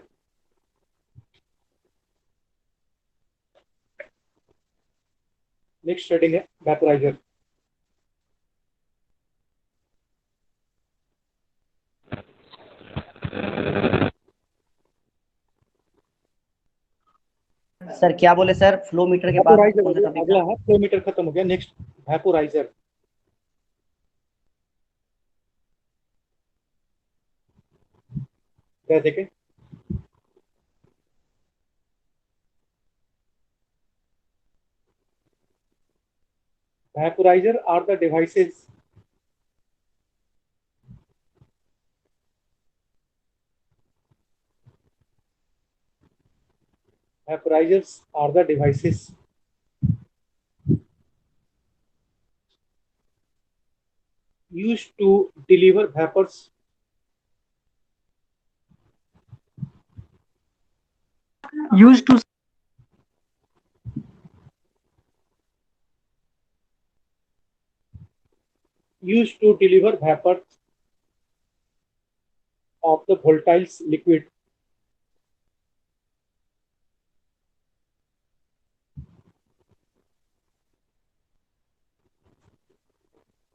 नेक्स्ट हेडिंग है वेपोराइजर। सर क्या बोले सर, फ्लो मीटर के बाद कौन सा टॉपिक अगला था? है फ्लोमीटर, खत्म हो गया। Next vaporiser. क्या देखें, vaporizer are the devices vaporizers are the devices used to deliver vapors used to used to deliver vapor of the volatile liquid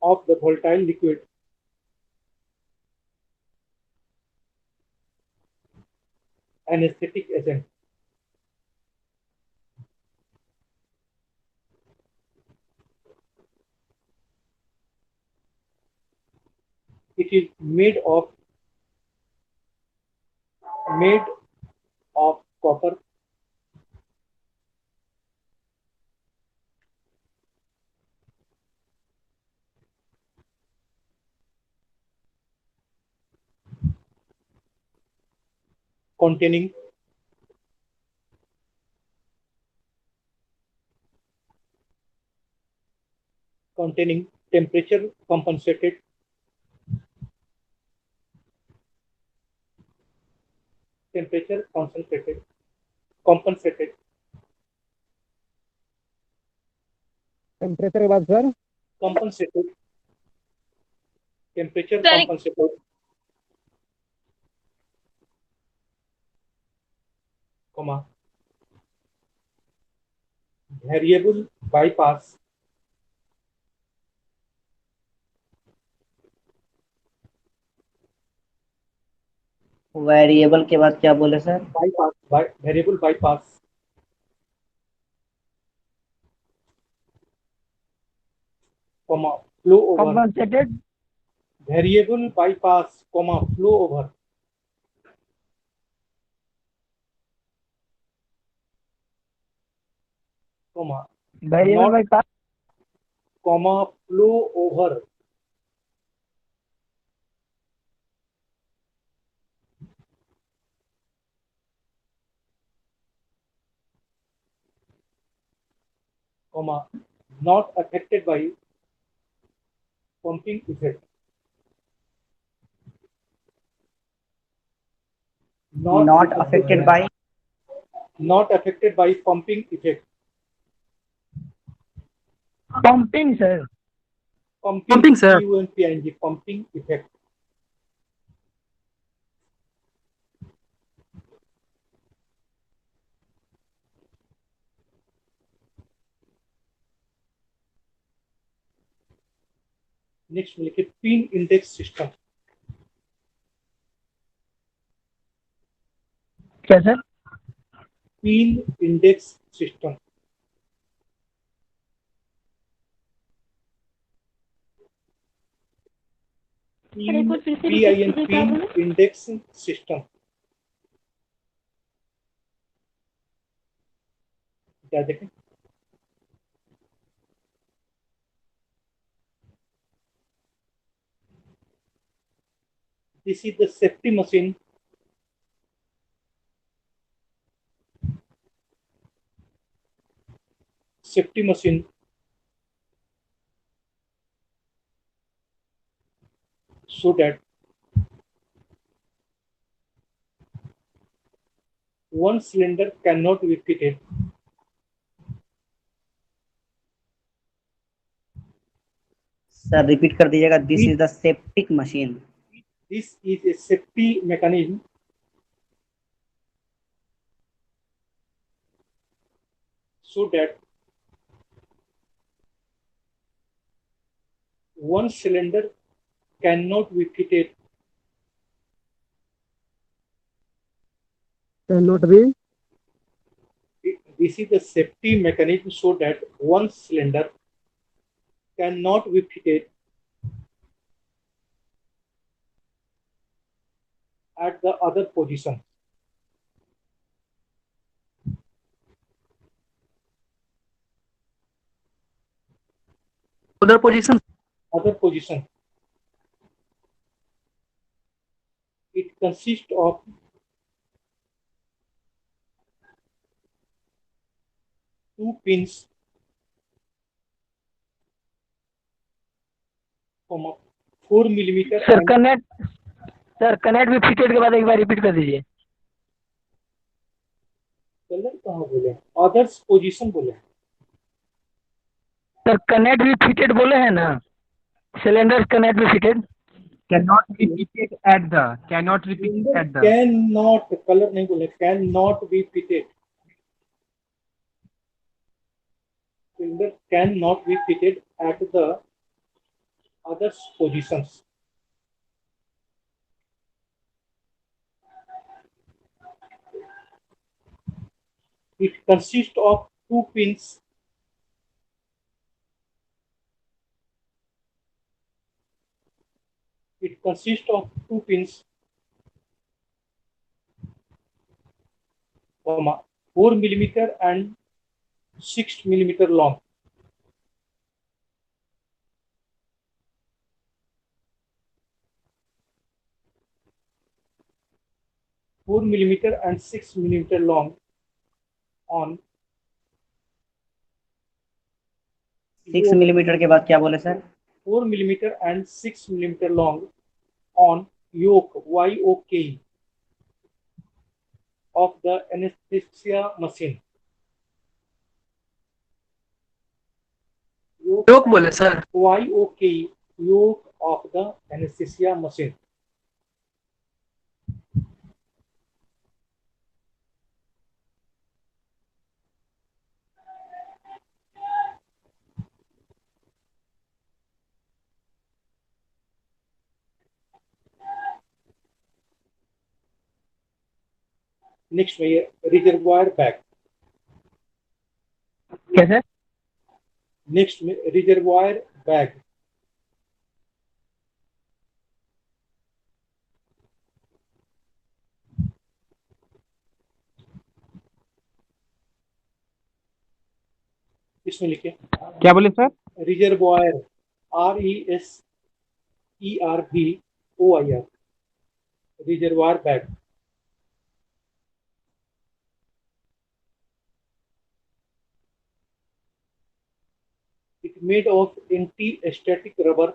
of the volatile liquid anesthetic agent. It is made of copper, containing temperature compensated temperature के बाद sir compensated temperature Sir, compensated comma variable bypass variable के बाद क्या बोले sir? variable bypass comma flow over compensated variable bypass comma flow over comma variable not by pass comma flow over comma not affected by pumping effect, not affected by not affected by pumping effect, pumping sir pumping sir, pumping pumping effect. Next में लिखिए पिन इंडेक्स सिस्टम। क्या sir? Pin index system sir एक बार फिर से PIN repeat कीजिए, क्या पिन बोले? Index system. क्या देखें, this is the safety machine so that one cylinder cannot be fitted sir repeat कर दीजिएगा। This is the septic machine. this is a safety mechanism so that one cylinder cannot be fitted. Cannot be. This is the safety mechanism so that one cylinder cannot be fitted at the other position. Other position. Other position. It consists of two pins from a 4 millimeter. Sir connect भी फिटेड के बाद एक बार रिपीट कर दीजिए. कलर कहाँ बोले? अदर्स पोजीशन बोले. सर कनेक्ट भी फिटेड बोले हैं ना. सिलेंडर कनेक्ट भी fitted. Cannot be fitted at the. Cannot be fitted at the. Cannot, colour नहीं बोले, cannot be fitted. Cylinder cannot be fitted at the other positions. It consists of two pins from 4 millimeter and 6 millimeter long. Four millimeter and 6 millimeter long on 6 millimetre के बाद क्या बोले sir? 4 millimeter and 6 millimeter long on yoke YOK of the anesthesia machine. Yoke बोले sir. YOK, yoke of the anesthesia machine. Next में ये reservoir bag. कैसे? Next में reservoir bag. इसमें लिखे क्या बोले sir? reservoir, RESERVOIR, reservoir bag. It made of anti-static rubber.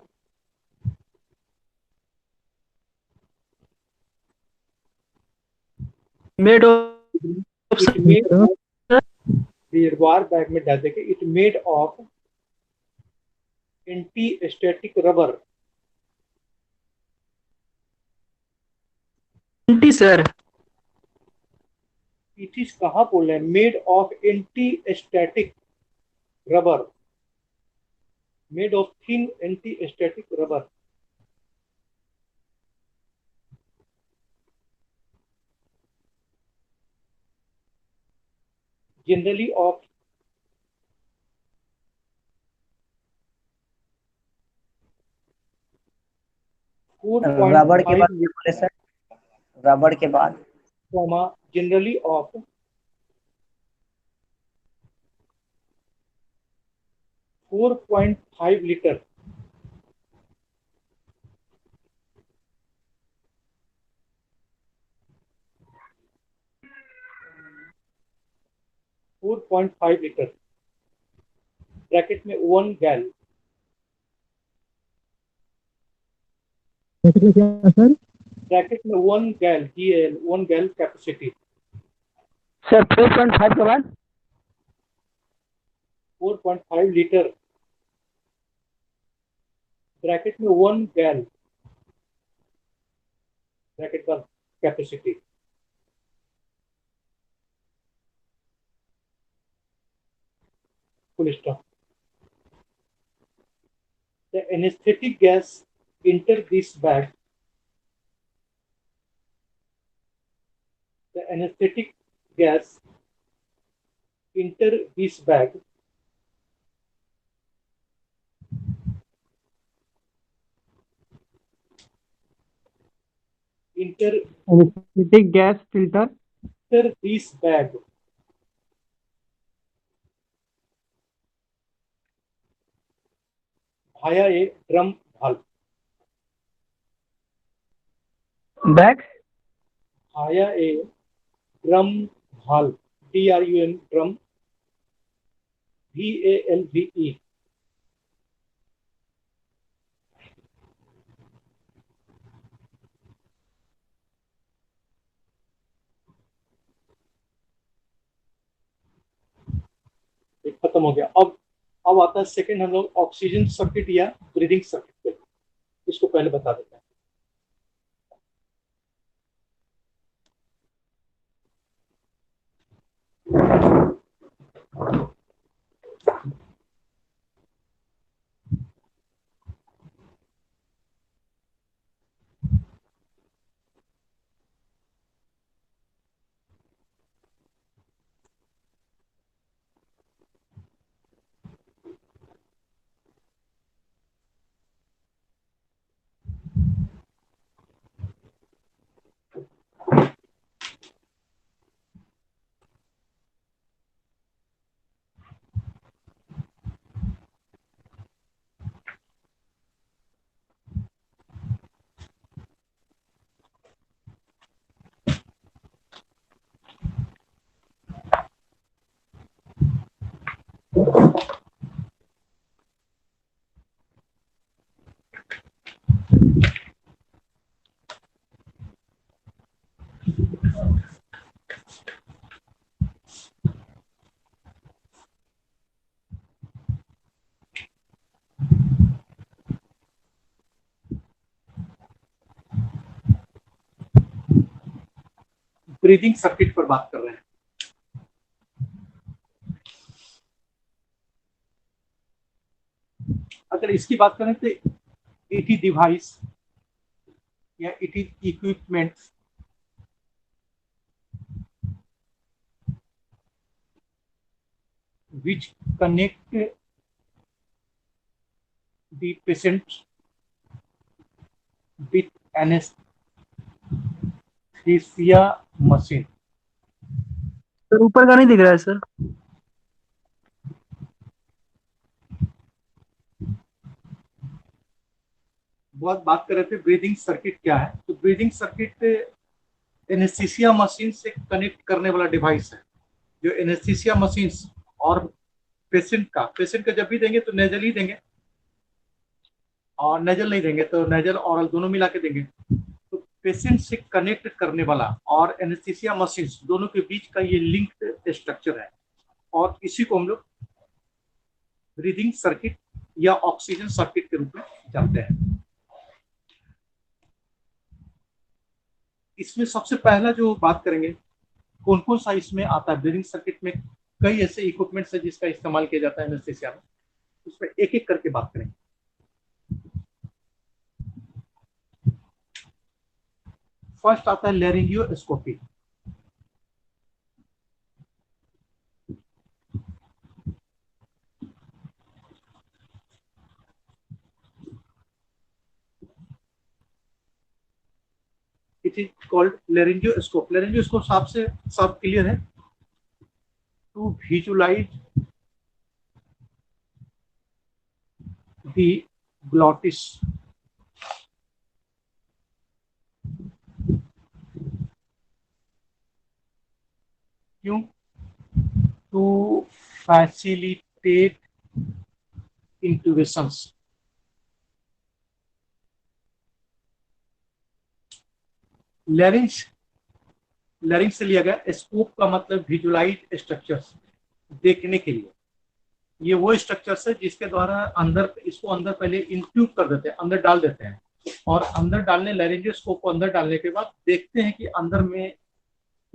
Made of. It made of reservoir bag में डाल देंगे. It made of anti-static rubber. Anti sir. It is कहाँ बोल रहे हैं? Made of anti-static rubber. Made of thin anti-static rubber. Generally of रबड़ के बाद ये बोले सर. रबड़ के बाद generally of 4.5 liter. ब्रैकेट में 1 गैल. ब्रैकेट में 1 गैल GAL 1 गैल कैपेसिटी. सर 4.5 के बाद 4.5 लीटर. ब्रैकेट में 1 गैल ब्रैकेट का capacity. full stop. The anesthetic gas enter this bag. The anesthetic gas enter this bag Anesthetic gas filter. enter this bag via a drum valve. Bag. Via a drum valve. DRUM drum. VALVE. खत्म हो गया। अब आता है सेकंड, हम लोग ऑक्सीजन सर्किट या ब्रीदिंग सर्किट पे, इसको पहले बता देते हैं। ब्रीदिंग सर्किट पर बात कर रहे हैं। अगर इसकी बात करें तो इट इज डिवाइस या it is equipment which connect the patient with anesthesia machine. Sir ऊपर का नहीं दिख रहा है सर। बहुत बात कर रहे थे ब्रीदिंग सर्किट क्या है, तो ब्रीदिंग सर्किट एनेस्थीसिया मशीन से कनेक्ट करने वाला डिवाइस है, जो एनेस्थीसिया मशीन और पेशेंट का जब भी देंगे तो नेजल ही देंगे, और नेजल नहीं देंगे तो नेजल और दोनों मिला के देंगे। तो पेशेंट से कनेक्ट करने वाला और एनेस्थीसिया मशीन दोनों के बीच का ये लिंक्ड स्ट्रक्चर है, और इसी को हम लोग ब्रीदिंग सर्किट या ऑक्सीजन सर्किट के रूप में जानते हैं। इसमें सबसे पहला जो बात करेंगे कौन कौन सा इसमें आता है। ब्रीदिंग सर्किट में कई ऐसे इक्विपमेंट्स है जिसका इस्तेमाल किया जाता है एनेस्थीसिया में, उसमें एक एक करके बात करेंगे। फर्स्ट आता है laryngoscopy. It is called laryngoscope. Laryngoscope सबसे सब क्लियर है, टू विजुलाइज द ग्लॉटिस। क्यों? To facilitate intubations. लैरिंज से लिया गया। स्कोप का मतलब विजुलाइज स्ट्रक्चर्स, देखने के लिए। ये वो स्ट्रक्चर्स है जिसके द्वारा इसको अंदर पहले इंट्यूब कर देते हैं, अंदर डाल देते हैं, और अंदर डालने लैरिंजियोस्कोप को अंदर डालने के बाद देखते हैं कि अंदर में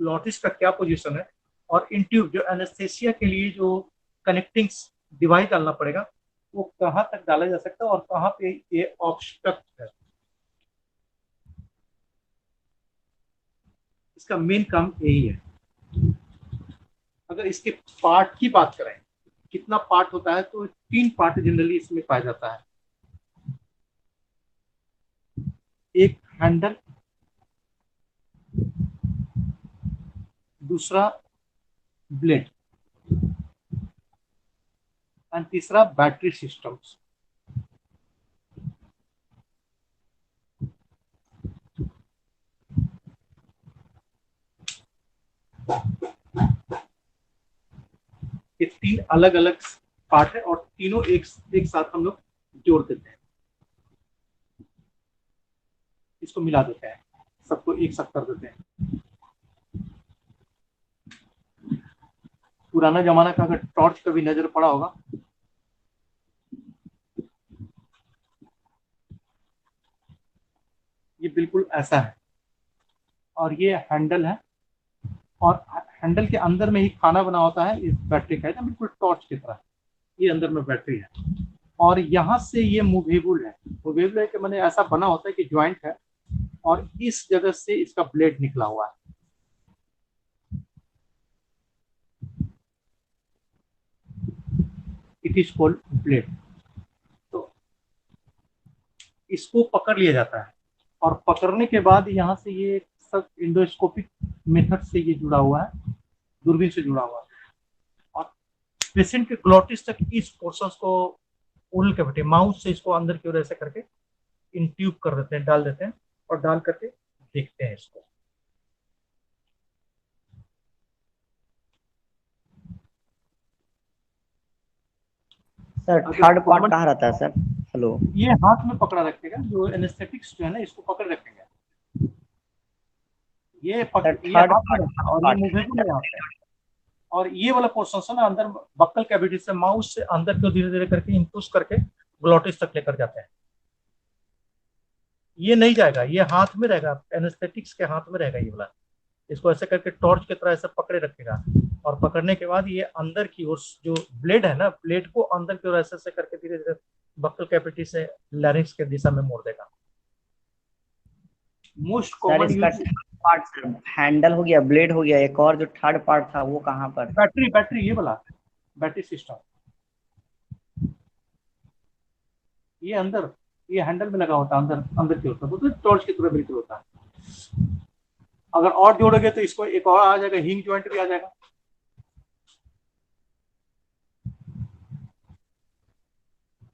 ग्लॉटिस का क्या पोजीशन है, और इंट्यूब जो एनेस्थीसिया के लिए जो कनेक्टिंग्स डिवाइस डालना पड़ेगा, वो कहाँ तक डाला जा सकता है और कहाँ पे ये ऑब्स्ट्रक्ट है। इसका मेन काम यही है। अगर इसके पार्ट की बात करें, कितना पार्ट होता है, तो 3 पार्ट जनरली इसमें पाया जाता है। एक हैंडल, दूसरा ब्लेड एंड तीसरा बैटरी सिस्टम्स। ये 3 अलग अलग पार्ट है और तीनों एक साथ हम लोग जोड़ देते हैं, इसको मिला देते हैं, सबको एक साथ कर देते हैं। पुराना जमाना का अगर टॉर्च कभी नजर पड़ा होगा, ये बिल्कुल ऐसा है और ये हैंडल है और हैंडल के अंदर में ही खाना बना होता है इस बैटरी का, है बिल्कुल टॉर्च की तरह। ये अंदर में बैटरी है और यहाँ से ये मूवेबल है। मूवेबल है कि मैंने ऐसा बना होता है कि ज्वाइंट है और इस जगह से इसका ब्लेड निकला हुआ है। It is called blade. तो इसको पकड़ लिया जाता है और पकड़ने के बाद यहाँ से ये सब इंडोस्कोपिक मेथड से ये जुड़ा हुआ है, दूरबीन से जुड़ा हुआ है और पेशेंट के ग्लोटिस तक इस पोर्शन को ओरल कैविटी माउथ से इसको अंदर की ओर ऐसे करके इंट्यूब कर देते हैं, डाल देते हैं और डाल करके देखते हैं इसको। सर थर्ड पार्ट कहाँ रहता है सर? हेलो, ये हाथ में पकड़ा रखेगा, जो एनेस्थेटिक्स जो है ना इसको पकड़ रखेंगे। ये हाथ में रहता है और ये मूवेबल है यहाँ पे। और ये वाला पोर्शन है ना अंदर बक्कल कैविटी से माउथ से अंदर को धीरे धीरे करके इनपुश करके ग्लोटिस तक लेकर जाते हैं। ये नहीं जाएगा, ये हाथ में रहेगा, एनेस्थेटिक्स के हाथ में रहेगा ये वाला। इसको ऐसे करके टॉर्च की तरह ऐसे पकड़े रखेगा और पकड़ने के बाद ये अंदर की ओर जो ब्लेड है ना, ब्लेड को अंदर की ओर ऐसे ऐसे करके धीरे धीरे बक्कल कैविटी से लैरिंक्स के दिशा में मोड़ देगा। Most common use part handle हो गया, ब्लेड हो गया, एक और जो थर्ड पार्ट था वो कहाँ पर? बैटरी ये वाला बैटरी सिस्टम। ये अंदर ये हैंडल में लगा होता है, अंदर की होता है, तो टॉर्च की तरह बिल्कुल होता है। अगर और जोड़ोगे तो इसको एक और आ जाएगा, हिंग जॉइंट भी आ जाएगा।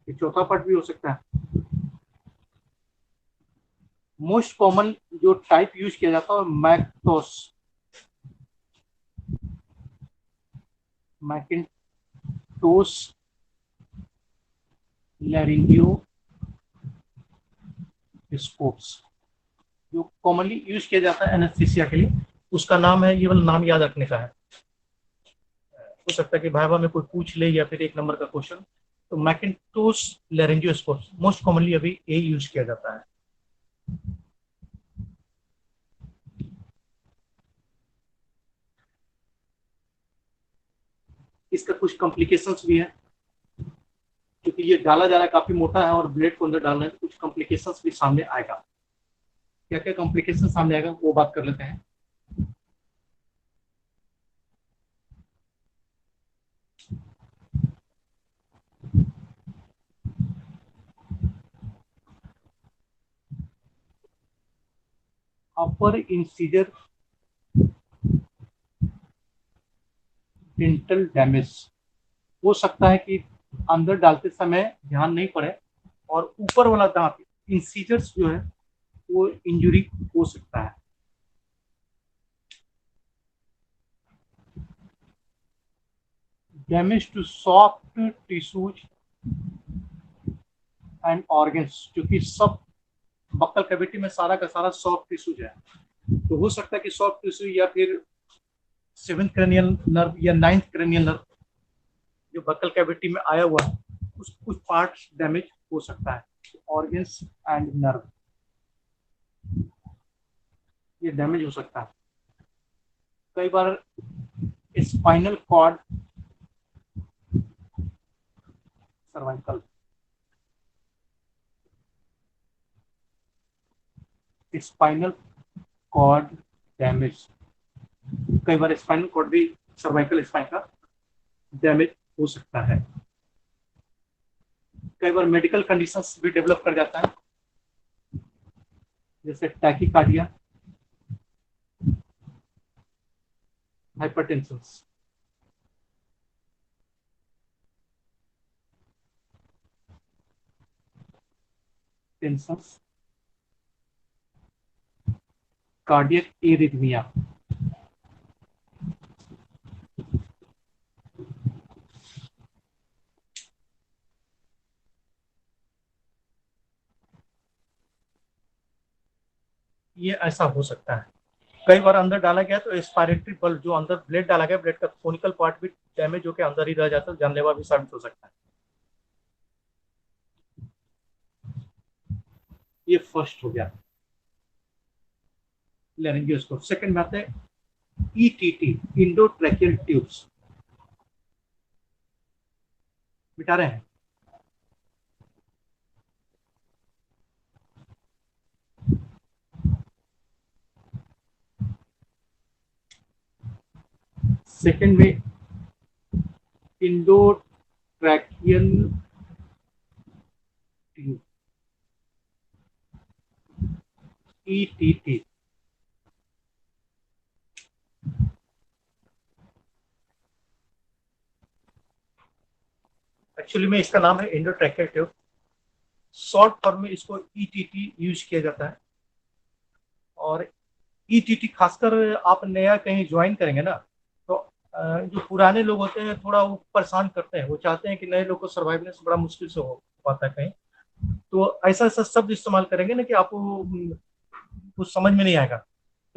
ये चौथा पार्ट भी हो सकता है। मोस्ट कॉमन जो टाइप यूज किया जाता है मैकिन्टोश लैरिंगियोस्कोप्स, जो कॉमनली यूज किया जाता है एनेस्थीसिया के लिए। उसका नाम है, ये वाला नाम याद रखने का है, हो सकता है कि भाइवा में कोई पूछ ले या फिर 1 नंबर का क्वेश्चन। तो मैकिन्टोश लैरिंगियोस्कोप्स मोस्ट कॉमनली अभी ये यूज किया जाता है। इसका कुछ कॉम्प्लिकेशंस भी है, क्योंकि ये डाला जा रहा है काफी मोटा है और ब्लेड को अंदर डालना है, तो कुछ कॉम्प्लिकेशंस भी सामने आएगा। क्या क्या कॉम्प्लिकेशन सामने आएगा वो बात कर लेते हैं। अपर इंसीजर डेंटल डैमेज हो सकता है कि अंदर डालते समय ध्यान नहीं पड़े और ऊपर वाला दांत इंसीजर्स जो है वो इंजुरी हो सकता है। Damage to soft tissues and organs, क्योंकि सब बक्कल कैविटी में सारा का सारा सॉफ्ट टिश्यूज है, तो हो सकता है कि सॉफ्ट टिश्यू या फिर 7th क्रेनियल नर्व या 9th क्रेनियल नर्व जो बक्कल कैविटी में आया हुआ है, कुछ पार्ट्स डैमेज हो सकता है। ऑर्गन्स एंड नर्व ये डैमेज हो सकता है। कई बार spinal cord cervical, spinal cord damage. कई बार स्पाइनल कॉर्ड भी सर्वाइकल स्पाइन का डैमेज हो सकता है। कई बार मेडिकल कंडीशंस भी डेवलप कर जाता है, जैसे tachycardia, hypertension. Tension, cardiac arrhythmia. ये ऐसा हो सकता है। कई बार अंदर डाला गया तो एस्पायरेटरी बल्ब, जो अंदर ब्लेड डाला गया, ब्लेड का कोनिकल पार्ट भी डैमेज होकर अंदर ही रह जाता है, जानलेवा भी साबित हो सकता है। ये फर्स्ट हो गया लेरिंजियोस्कोप। सेकंड में आते हैं ईटीटी, इंडोट्रैकियल ट्यूब्स। मिटा रहे हैं। सेकंड में इंडोट्रैकियल ट्यूब, ईटीटी। एक्चुअली में इसका नाम है इंडोट्रैकियल ट्यूब। शॉर्ट फॉर्म में इसको ईटीटी यूज किया जाता है। और ईटीटी खासकर आप नया कहीं ज्वाइन करेंगे ना, तो जो पुराने लोग होते हैं थोड़ा वो परेशान करते हैं, वो चाहते हैं कि नए लोग को सर्वाइव करने से बड़ा मुश्किल से हो पाता है कहीं, तो ऐसा ऐसा शब्द इस्तेमाल करेंगे ना कि आपको कुछ समझ में नहीं आएगा।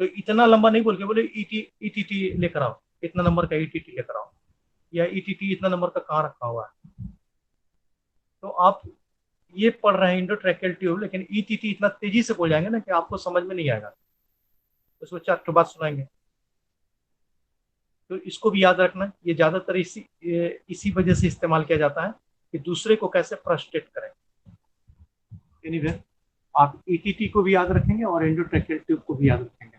तो इतना लंबा नहीं बोल के बोले ईटीटी लेकर आओ, इतना नंबर का ईटीटी लेकर आओ, या ईटीटी इतना नंबर का कहाँ रखा हुआ है। तो आप ये पढ़ रहे हैं इंडोट्रैकियल ट्यूब, लेकिन ईटीटी इतना तेजी से बोल जाएंगे ना कि आपको समझ में नहीं आएगा। उसको चार ठो बात सुनाएंगे। तो इसको भी याद रखना, ये ज्यादातर इसी वजह से इस्तेमाल किया जाता है कि दूसरे को कैसे फ्रस्ट्रेट करें। एनीवे, आप ईटीटी को भी याद रखेंगे और एंडोट्रैकियल ट्यूब को भी याद रखेंगे।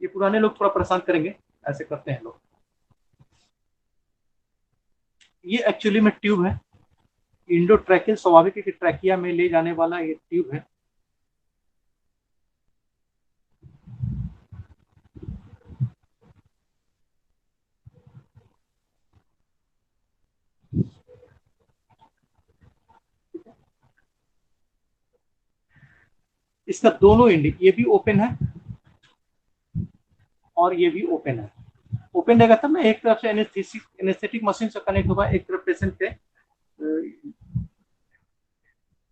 ये पुराने लोग थोड़ा परेशान करेंगे, ऐसे करते हैं लोग। ये एक्चुअली में ट्यूब है। इंडोट्रैकियल स्वाभाविक है कि ट्रैकिया में ले जाने वाला ये ट्यूब है। इसका दोनों एंड, ये भी ओपन है और ये भी ओपन है। ओपन रहेगा तब ना, एक तरफ से एनेस्थेटिक मशीन से कनेक्ट होगा, एक तरफ पेशेंट के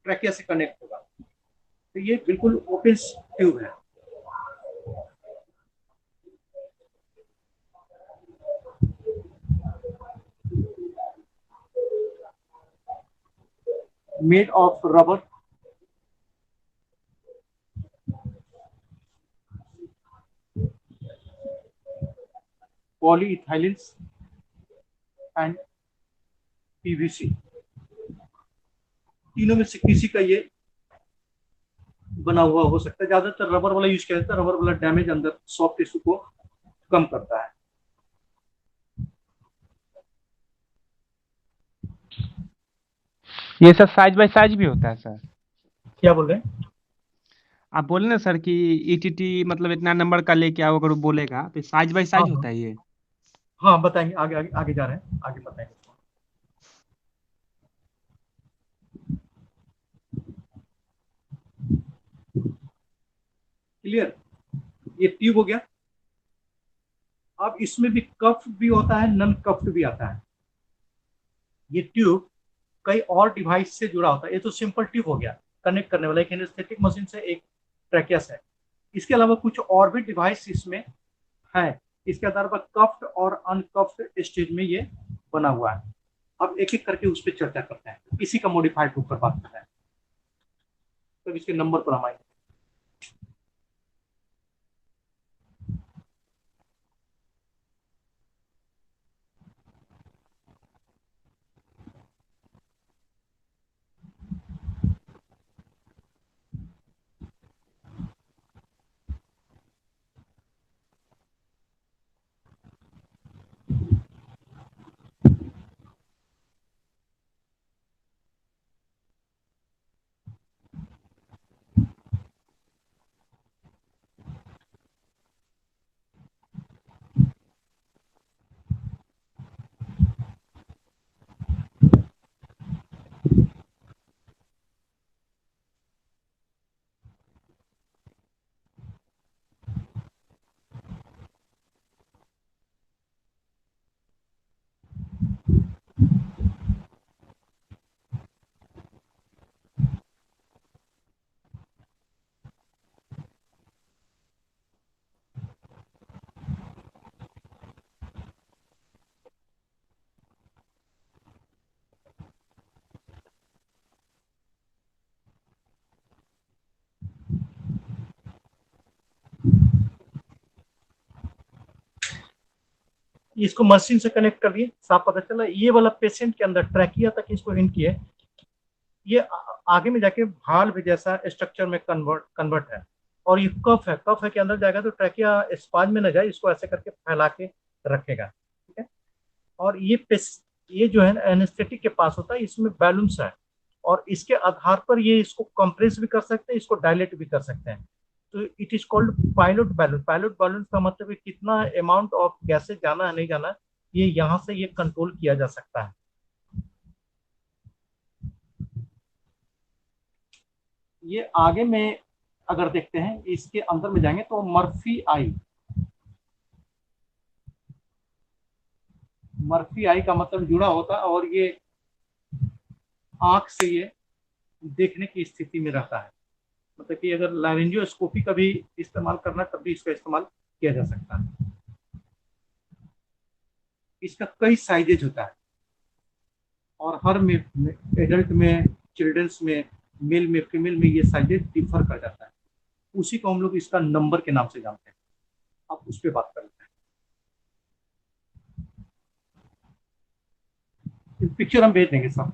ट्रैकिया से कनेक्ट होगा। तो ये बिल्कुल ओपन ट्यूब है। Made of rubber, polyethylenes and PVC. तीनों में से किसी का ये बना हुआ हो सकता है। ज्यादातर रबर वाला यूज किया जाता है। रबर वाला डैमेज अंदर सॉफ्ट टिश्यू को कम करता है। ये सर साइज बाय साइज भी होता है सर? क्या बोल रहे हैं? आप बोले ना सर कि ईटीटी मतलब इतना नंबर का लेके आओ, अगर वो बोलेगा तो साइज बाय हाँ साइज हाँ होता है ये? हाँ, बताएंगे, आगे आगे आगे जा रहे हैं, आगे बताएंगे। क्लियर? ये ट्यूब हो गया। अब इसमें भी कफ भी होता है, नन कफ्ड भी आता है। ये ट्यूब कई और डिवाइस से जुड़ा होता है। ये तो सिंपल ट्यूब हो गया, कनेक्ट करने वाला, एक एनेस्थेटिक मशीन से, एक ट्रैकियस है। इसके अलावा कुछ और भी डिवाइस इसमें है। इसके आधार पर कफ्ड और अनकफ्ड स्टेज में ये बना हुआ है। अब एक एक करके उस पर चर्चा करते हैं। इसी का मॉडिफाइड रूप पर बात करते हैं। तो इसके नंबर पर हम आएंगे। इसको मशीन से कनेक्ट कर दिए, साफ पता चला ये वाला पेशेंट के अंदर ट्रैकिया तक इसको हिंट किए, ये आगे में जाके भाल्व जैसा स्ट्रक्चर में कन्वर्ट है, और ये कफ है, कफ है के अंदर जाएगा तो ट्रैकिया स्पाज में न जाए, इसको ऐसे करके फैला के रखेगा, ठीक है। और ये जो है एनेस्थेटिक के पास होता है, इसमें बैलून्स है, और इसके आधार पर ये इसको कंप्रेस भी कर सकते हैं, इसको डायलेट भी कर सकते हैं। तो it is called pilot balloon. Pilot balloon का मतलब है कितना अमाउंट ऑफ गैसेज जाना है नहीं जाना है, ये यहाँ से ये कंट्रोल किया जा सकता है। ये आगे में अगर देखते हैं, इसके अंदर में जाएंगे तो मर्फी आई, मर्फी आई का मतलब जुड़ा होता है, और ये आंख से ये देखने की स्थिति में रहता है, मतलब कि अगर लारिंजियोस्कोपी का भी इस्तेमाल करना तब भी इसका इस्तेमाल किया जा सकता है। इसका कई साइजेज होता है, और हर में एडल्ट में, चिल्ड्रंस में, मेल में, फीमेल में ये साइजेज डिफर कर जाता है। उसी को हम लोग इसका नंबर के नाम से जानते हैं। अब उस पर बात कर लेते हैं। पिक्चर हम भेज देंगे सब,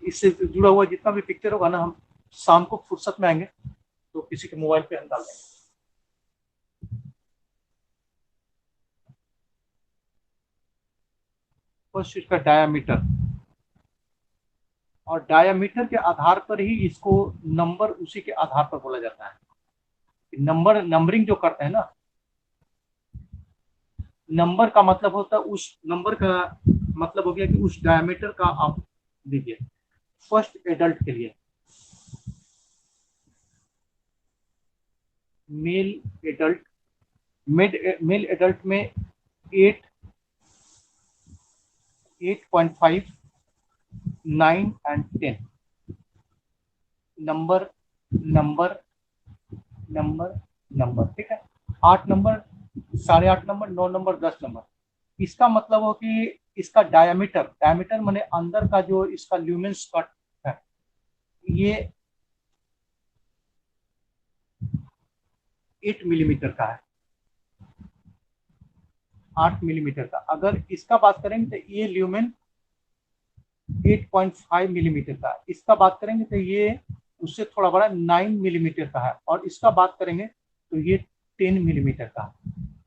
इससे जुड़ा हुआ जितना भी पिक्चर होगा ना, हम शाम को फुर्सत में आएंगे तो किसी के मोबाइल पे हम डाल देंगे। फर्स्ट इसका डायामीटर, और डायामीटर के आधार पर ही इसको नंबर उसी के आधार पर बोला जाता है। नंबरिंग जो करते हैं ना, नंबर का मतलब होता है, उस नंबर का मतलब हो गया कि उस डायमीटर का आप लीजिए। फर्स्ट एडल्ट के लिए मेल एडल्ट, मेल एडल्ट में 8.5, 9 and 10 number number number number, ठीक है। 8 नंबर, 8.5 नंबर, 9 नंबर, 10 नंबर। इसका मतलब हो कि इसका डायमीटर, डायमीटर माने अंदर का जो इसका ल्यूमेंस कट है, ये 8 मिलीमीटर का है, 8 मिलीमीटर का। अगर इसका बात करेंगे तो ये ल्यूमेन 8.5 मिलीमीटर का। इसका बात करेंगे तो ये उससे थोड़ा बड़ा 9 मिलीमीटर का है, और इसका बात करेंगे तो ये 10 मिलीमीटर का है।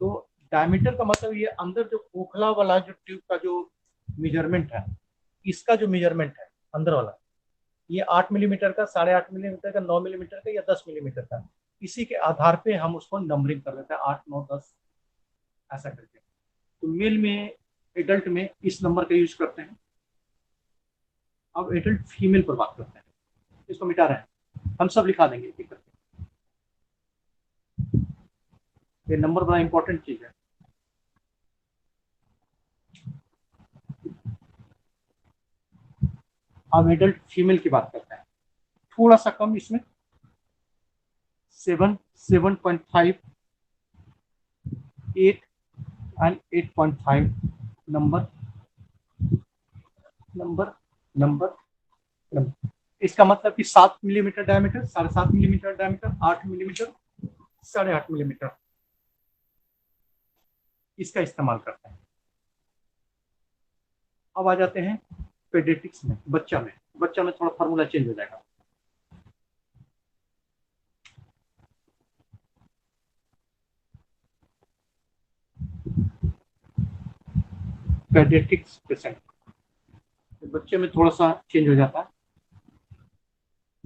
तो डायमीटर का मतलब ये अंदर जो खोखला वाला जो ट्यूब का जो मेजरमेंट है, इसका जो मेजरमेंट है अंदर वाला, ये 8 मिलीमीटर का, 8.5 मिलीमीटर का, 9 मिलीमीटर का या 10 मिलीमीटर का, इसी के आधार पे हम उसको नंबरिंग कर देते हैं, 8, 9, 10 ऐसा करके। तो मेल में, एडल्ट में इस नंबर का यूज करते हैं। अब एडल्ट फीमेल पर बात करते हैं। इसको मिटा रहे हैं, हम सब लिखा देंगे एक करके। ये नंबर बड़ा इंपॉर्टेंट चीज है। अब एडल्ट फीमेल की बात करते हैं, थोड़ा सा कम इसमें, 7, 7.5, 8 and 8.5 number number number number. इसका मतलब कि 7 millimetre diameter, 7.5 millimetre diameter, 8 millimetre, 8.5 millimetre, इसका इस्तेमाल करते हैं। अब आ जाते हैं पेडियाट्रिक्स में, बच्चा में थोड़ा फार्मूला चेंज हो जाएगा। पेडियाट्रिक्स पेशेंट, बच्चे में थोड़ा सा चेंज हो जाता है।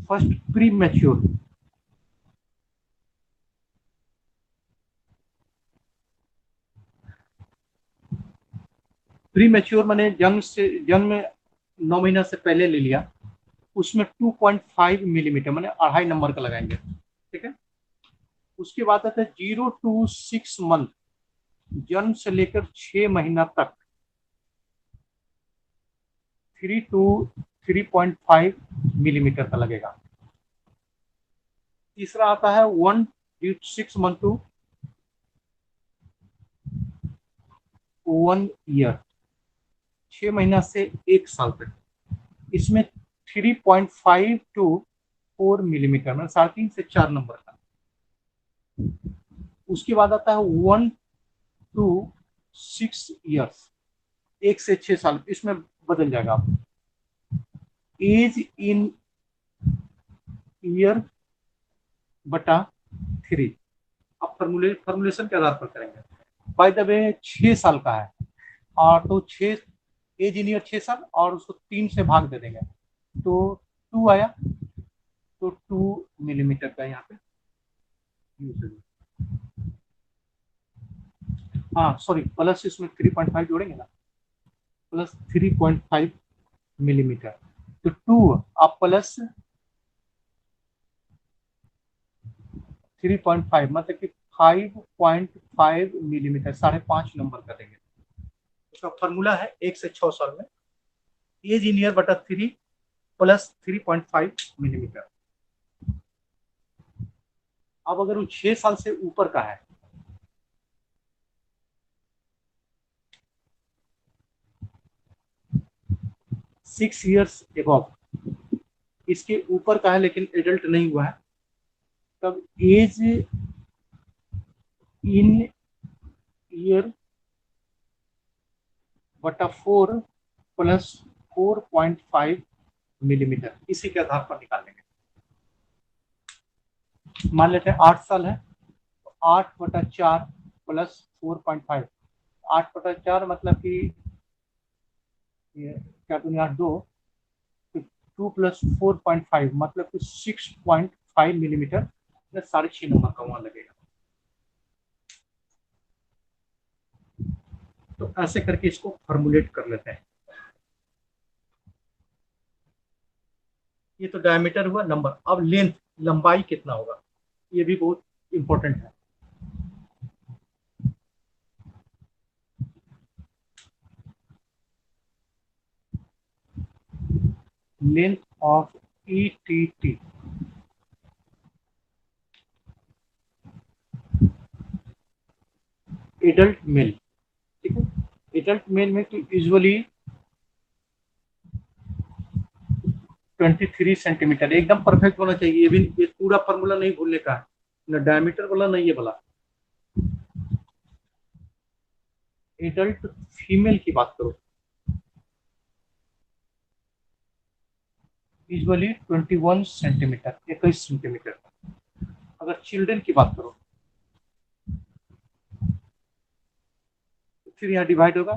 First pre mature, pre mature माने जन्म 9 महीना से पहले ले लिया, उसमें 2.5 मिलीमीटर माने 2.5 नंबर का लगाएंगे, ठीक है। उसके बाद आता है 0 to 6 मंथ, जन्म से लेकर 6 महीना तक 3 to 3.5 मिलीमीटर का लगेगा। तीसरा आता है 1 to 6 मंथ टू 1 ईयर, 6 महीना से 1 साल तक, इसमें 3.5 to 4 मिलीमीटर में 3.5 से 4 नंबर का। उसके बाद आता है 1 to 6 ईयर्स, 1 से 6 साल, इसमें बदल जाएगा आप, एज इन ईयर बटा 3। आप फॉर्मुलेशन के आधार पर करेंगे। बाय द वे 6 साल का है और तो 6 एज इन ईयर 6 साल और उसको 3 से भाग दे देंगे तो 2 आया, तो 2 मिलीमीटर का यहाँ पे यूज है। हाँ सॉरी, प्लस इसमें 3.5 जोड़ेंगे ना, प्लस 3.5 मिलीमीटर, तो 2 आप प्लस 3.5 मतलब कि 5.5 मिलीमीटर, 5.5 नंबर का देंगे। उसका फॉर्मूला है 1 से 6 साल में एज इन ईयर बटा 3 प्लस 3.5 मिलीमीटर। अब अगर वो 6 साल से ऊपर का है, सिक्स ईयर्स एबव, इसके ऊपर का है लेकिन एडल्ट नहीं हुआ है, तब एज इन ईयर बटा 4 प्लस 4.5 मिलीमीटर, इसी के आधार पर निकालेंगे। मान लेते हैं 8 साल है, तो 8/4 प्लस 4.5, 8/4 मतलब कि ये क्या दुनिया 2, 2 प्लस 4.5 मतलब कि 6.5 मिलीमीटर, 6.5 नंबर का वहां लगेगा। तो ऐसे करके इसको फॉर्मुलेट कर लेते हैं। ये तो डायमीटर हुआ नंबर। अब लेंथ, लंबाई कितना होगा, ये भी बहुत इंपॉर्टेंट है। Length of ETT, adult mail, ठीक है। एडल्ट मेल में तो यूजुअली 23 सेंटीमीटर एकदम परफेक्ट होना चाहिए। ये भी, ये पूरा फॉर्मूला नहीं भूलने का है, ना डायमीटर वाला ना ये वाला। एडल्ट फीमेल की बात करो, यूजुअली 21 सेंटीमीटर, 21 सेंटीमीटर। अगर चिल्ड्रन की बात करो तो फिर यहाँ डिवाइड होगा,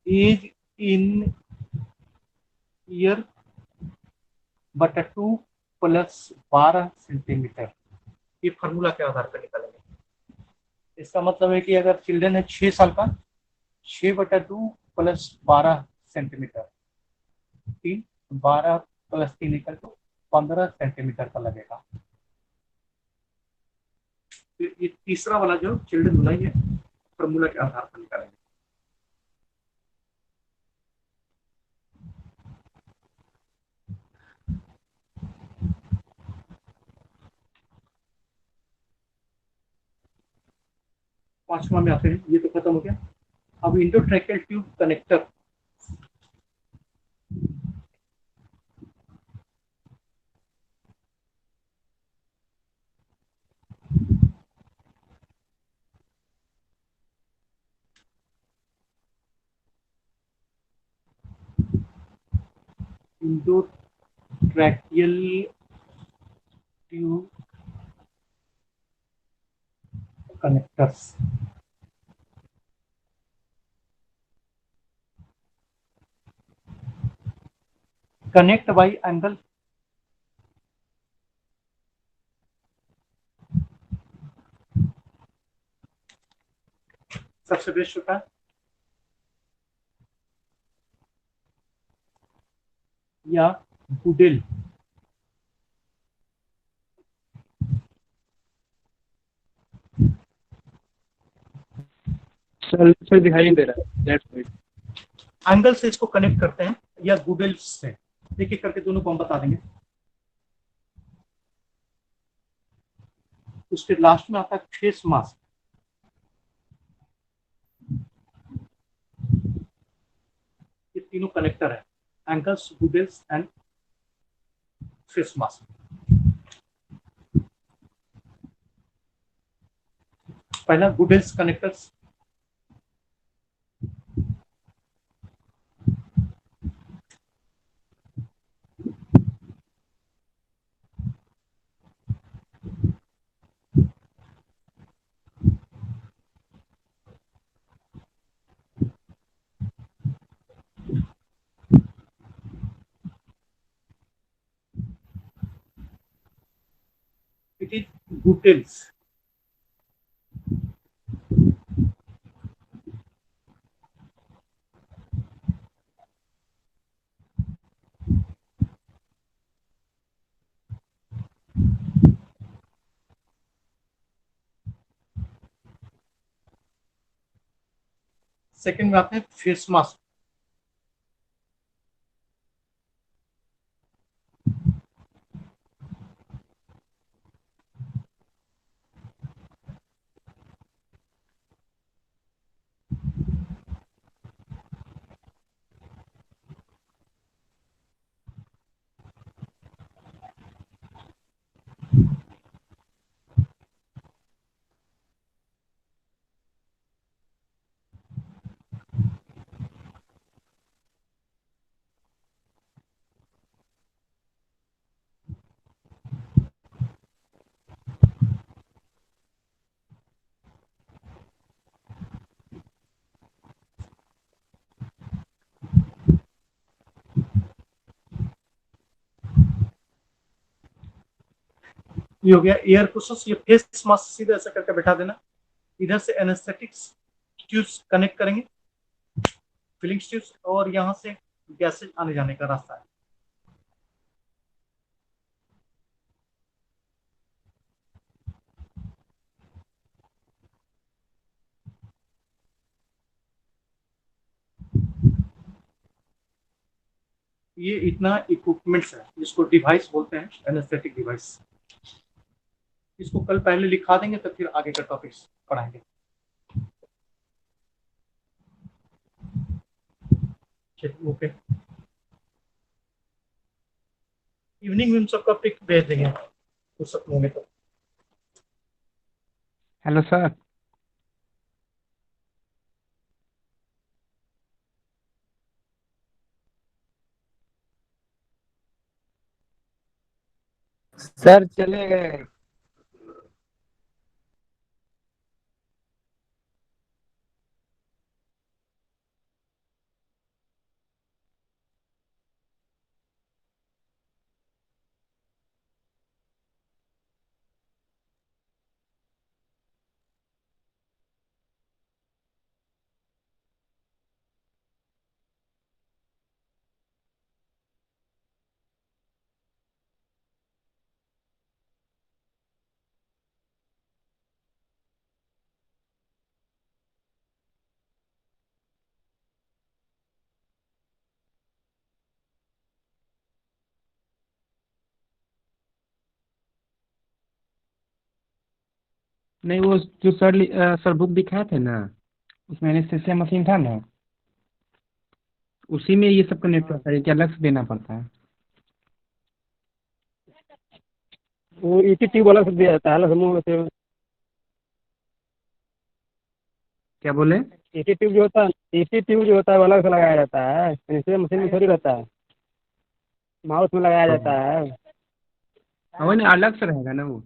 एज इन ईयर बटा 2 प्लस 12 सेंटीमीटर। ये फॉर्मूला के आधार पर निकालेंगे। इसका मतलब है कि अगर चिल्ड्रन है 6 साल का, 6/2 प्लस 12 सेंटीमीटर, 3, 12 प्लस 3 निकल तो 15 सेंटीमीटर का लगेगा। फिर ये तीसरा वाला जो चिल्ड्रन वाला, ये फॉर्मूला के आधार पर निकालेंगे। पांचवा में आते हैं, ये तो खत्म हो गया। अब endotracheal tube connector, endotracheal tube connectors, connect by angle, सबसे बेस्ट होता है, या गुडेल, सर दिखाई नहीं दे रहा है, दैट्स राइट। एंगल से इसको कनेक्ट करते हैं या गुडेल से, एक एक करके दोनों को हम बता देंगे। उसके लास्ट में आता है फेस मास्क, ये तीनों कनेक्टर है, angles, Guedels and face mask. पहला Guedels connectors, It is Gutels. Second में आते हैं फेस मास्क। ये हो गया एयर कुशंस। ये फेस मास्क सीधे ऐसा करके बैठा देना। इधर से एनेस्थेटिक्स ट्यूब्स कनेक्ट करेंगे, फिलिंग ट्यूब्स, और यहाँ से गैसेज आने जाने का रास्ता है। ये इतना इक्विपमेंट्स है जिसको डिवाइस बोलते हैं, एनेस्थेटिक डिवाइस। इसको कल पहले लिखा देंगे तो फिर आगे का टॉपिक्स पढ़ाएंगे। चलिए ओके। इवनिंग में हम सबका पिक भेज देंगे कुछ सब होंगे तो। Hello sir. सर चले गए। नहीं, वो जो सर बुक दिखाए थे ना, उसमें एनेस्थीसिया मशीन था ना, उसी में ये सब कनेक्ट होता है कि अलग से देना पड़ता है। वो इसी ट्यूब वाला से दिया जाता है ना समूह से। क्या बोले? इसी ट्यूब जो होता है, इसी ट्यूब जो होता है वो अलग से लगाया जाता है, इसी मशीन में थोड़ी रहता है, माउस में लगाया जाता है। हाँ, वो नहीं अलग से रहेगा ना वो।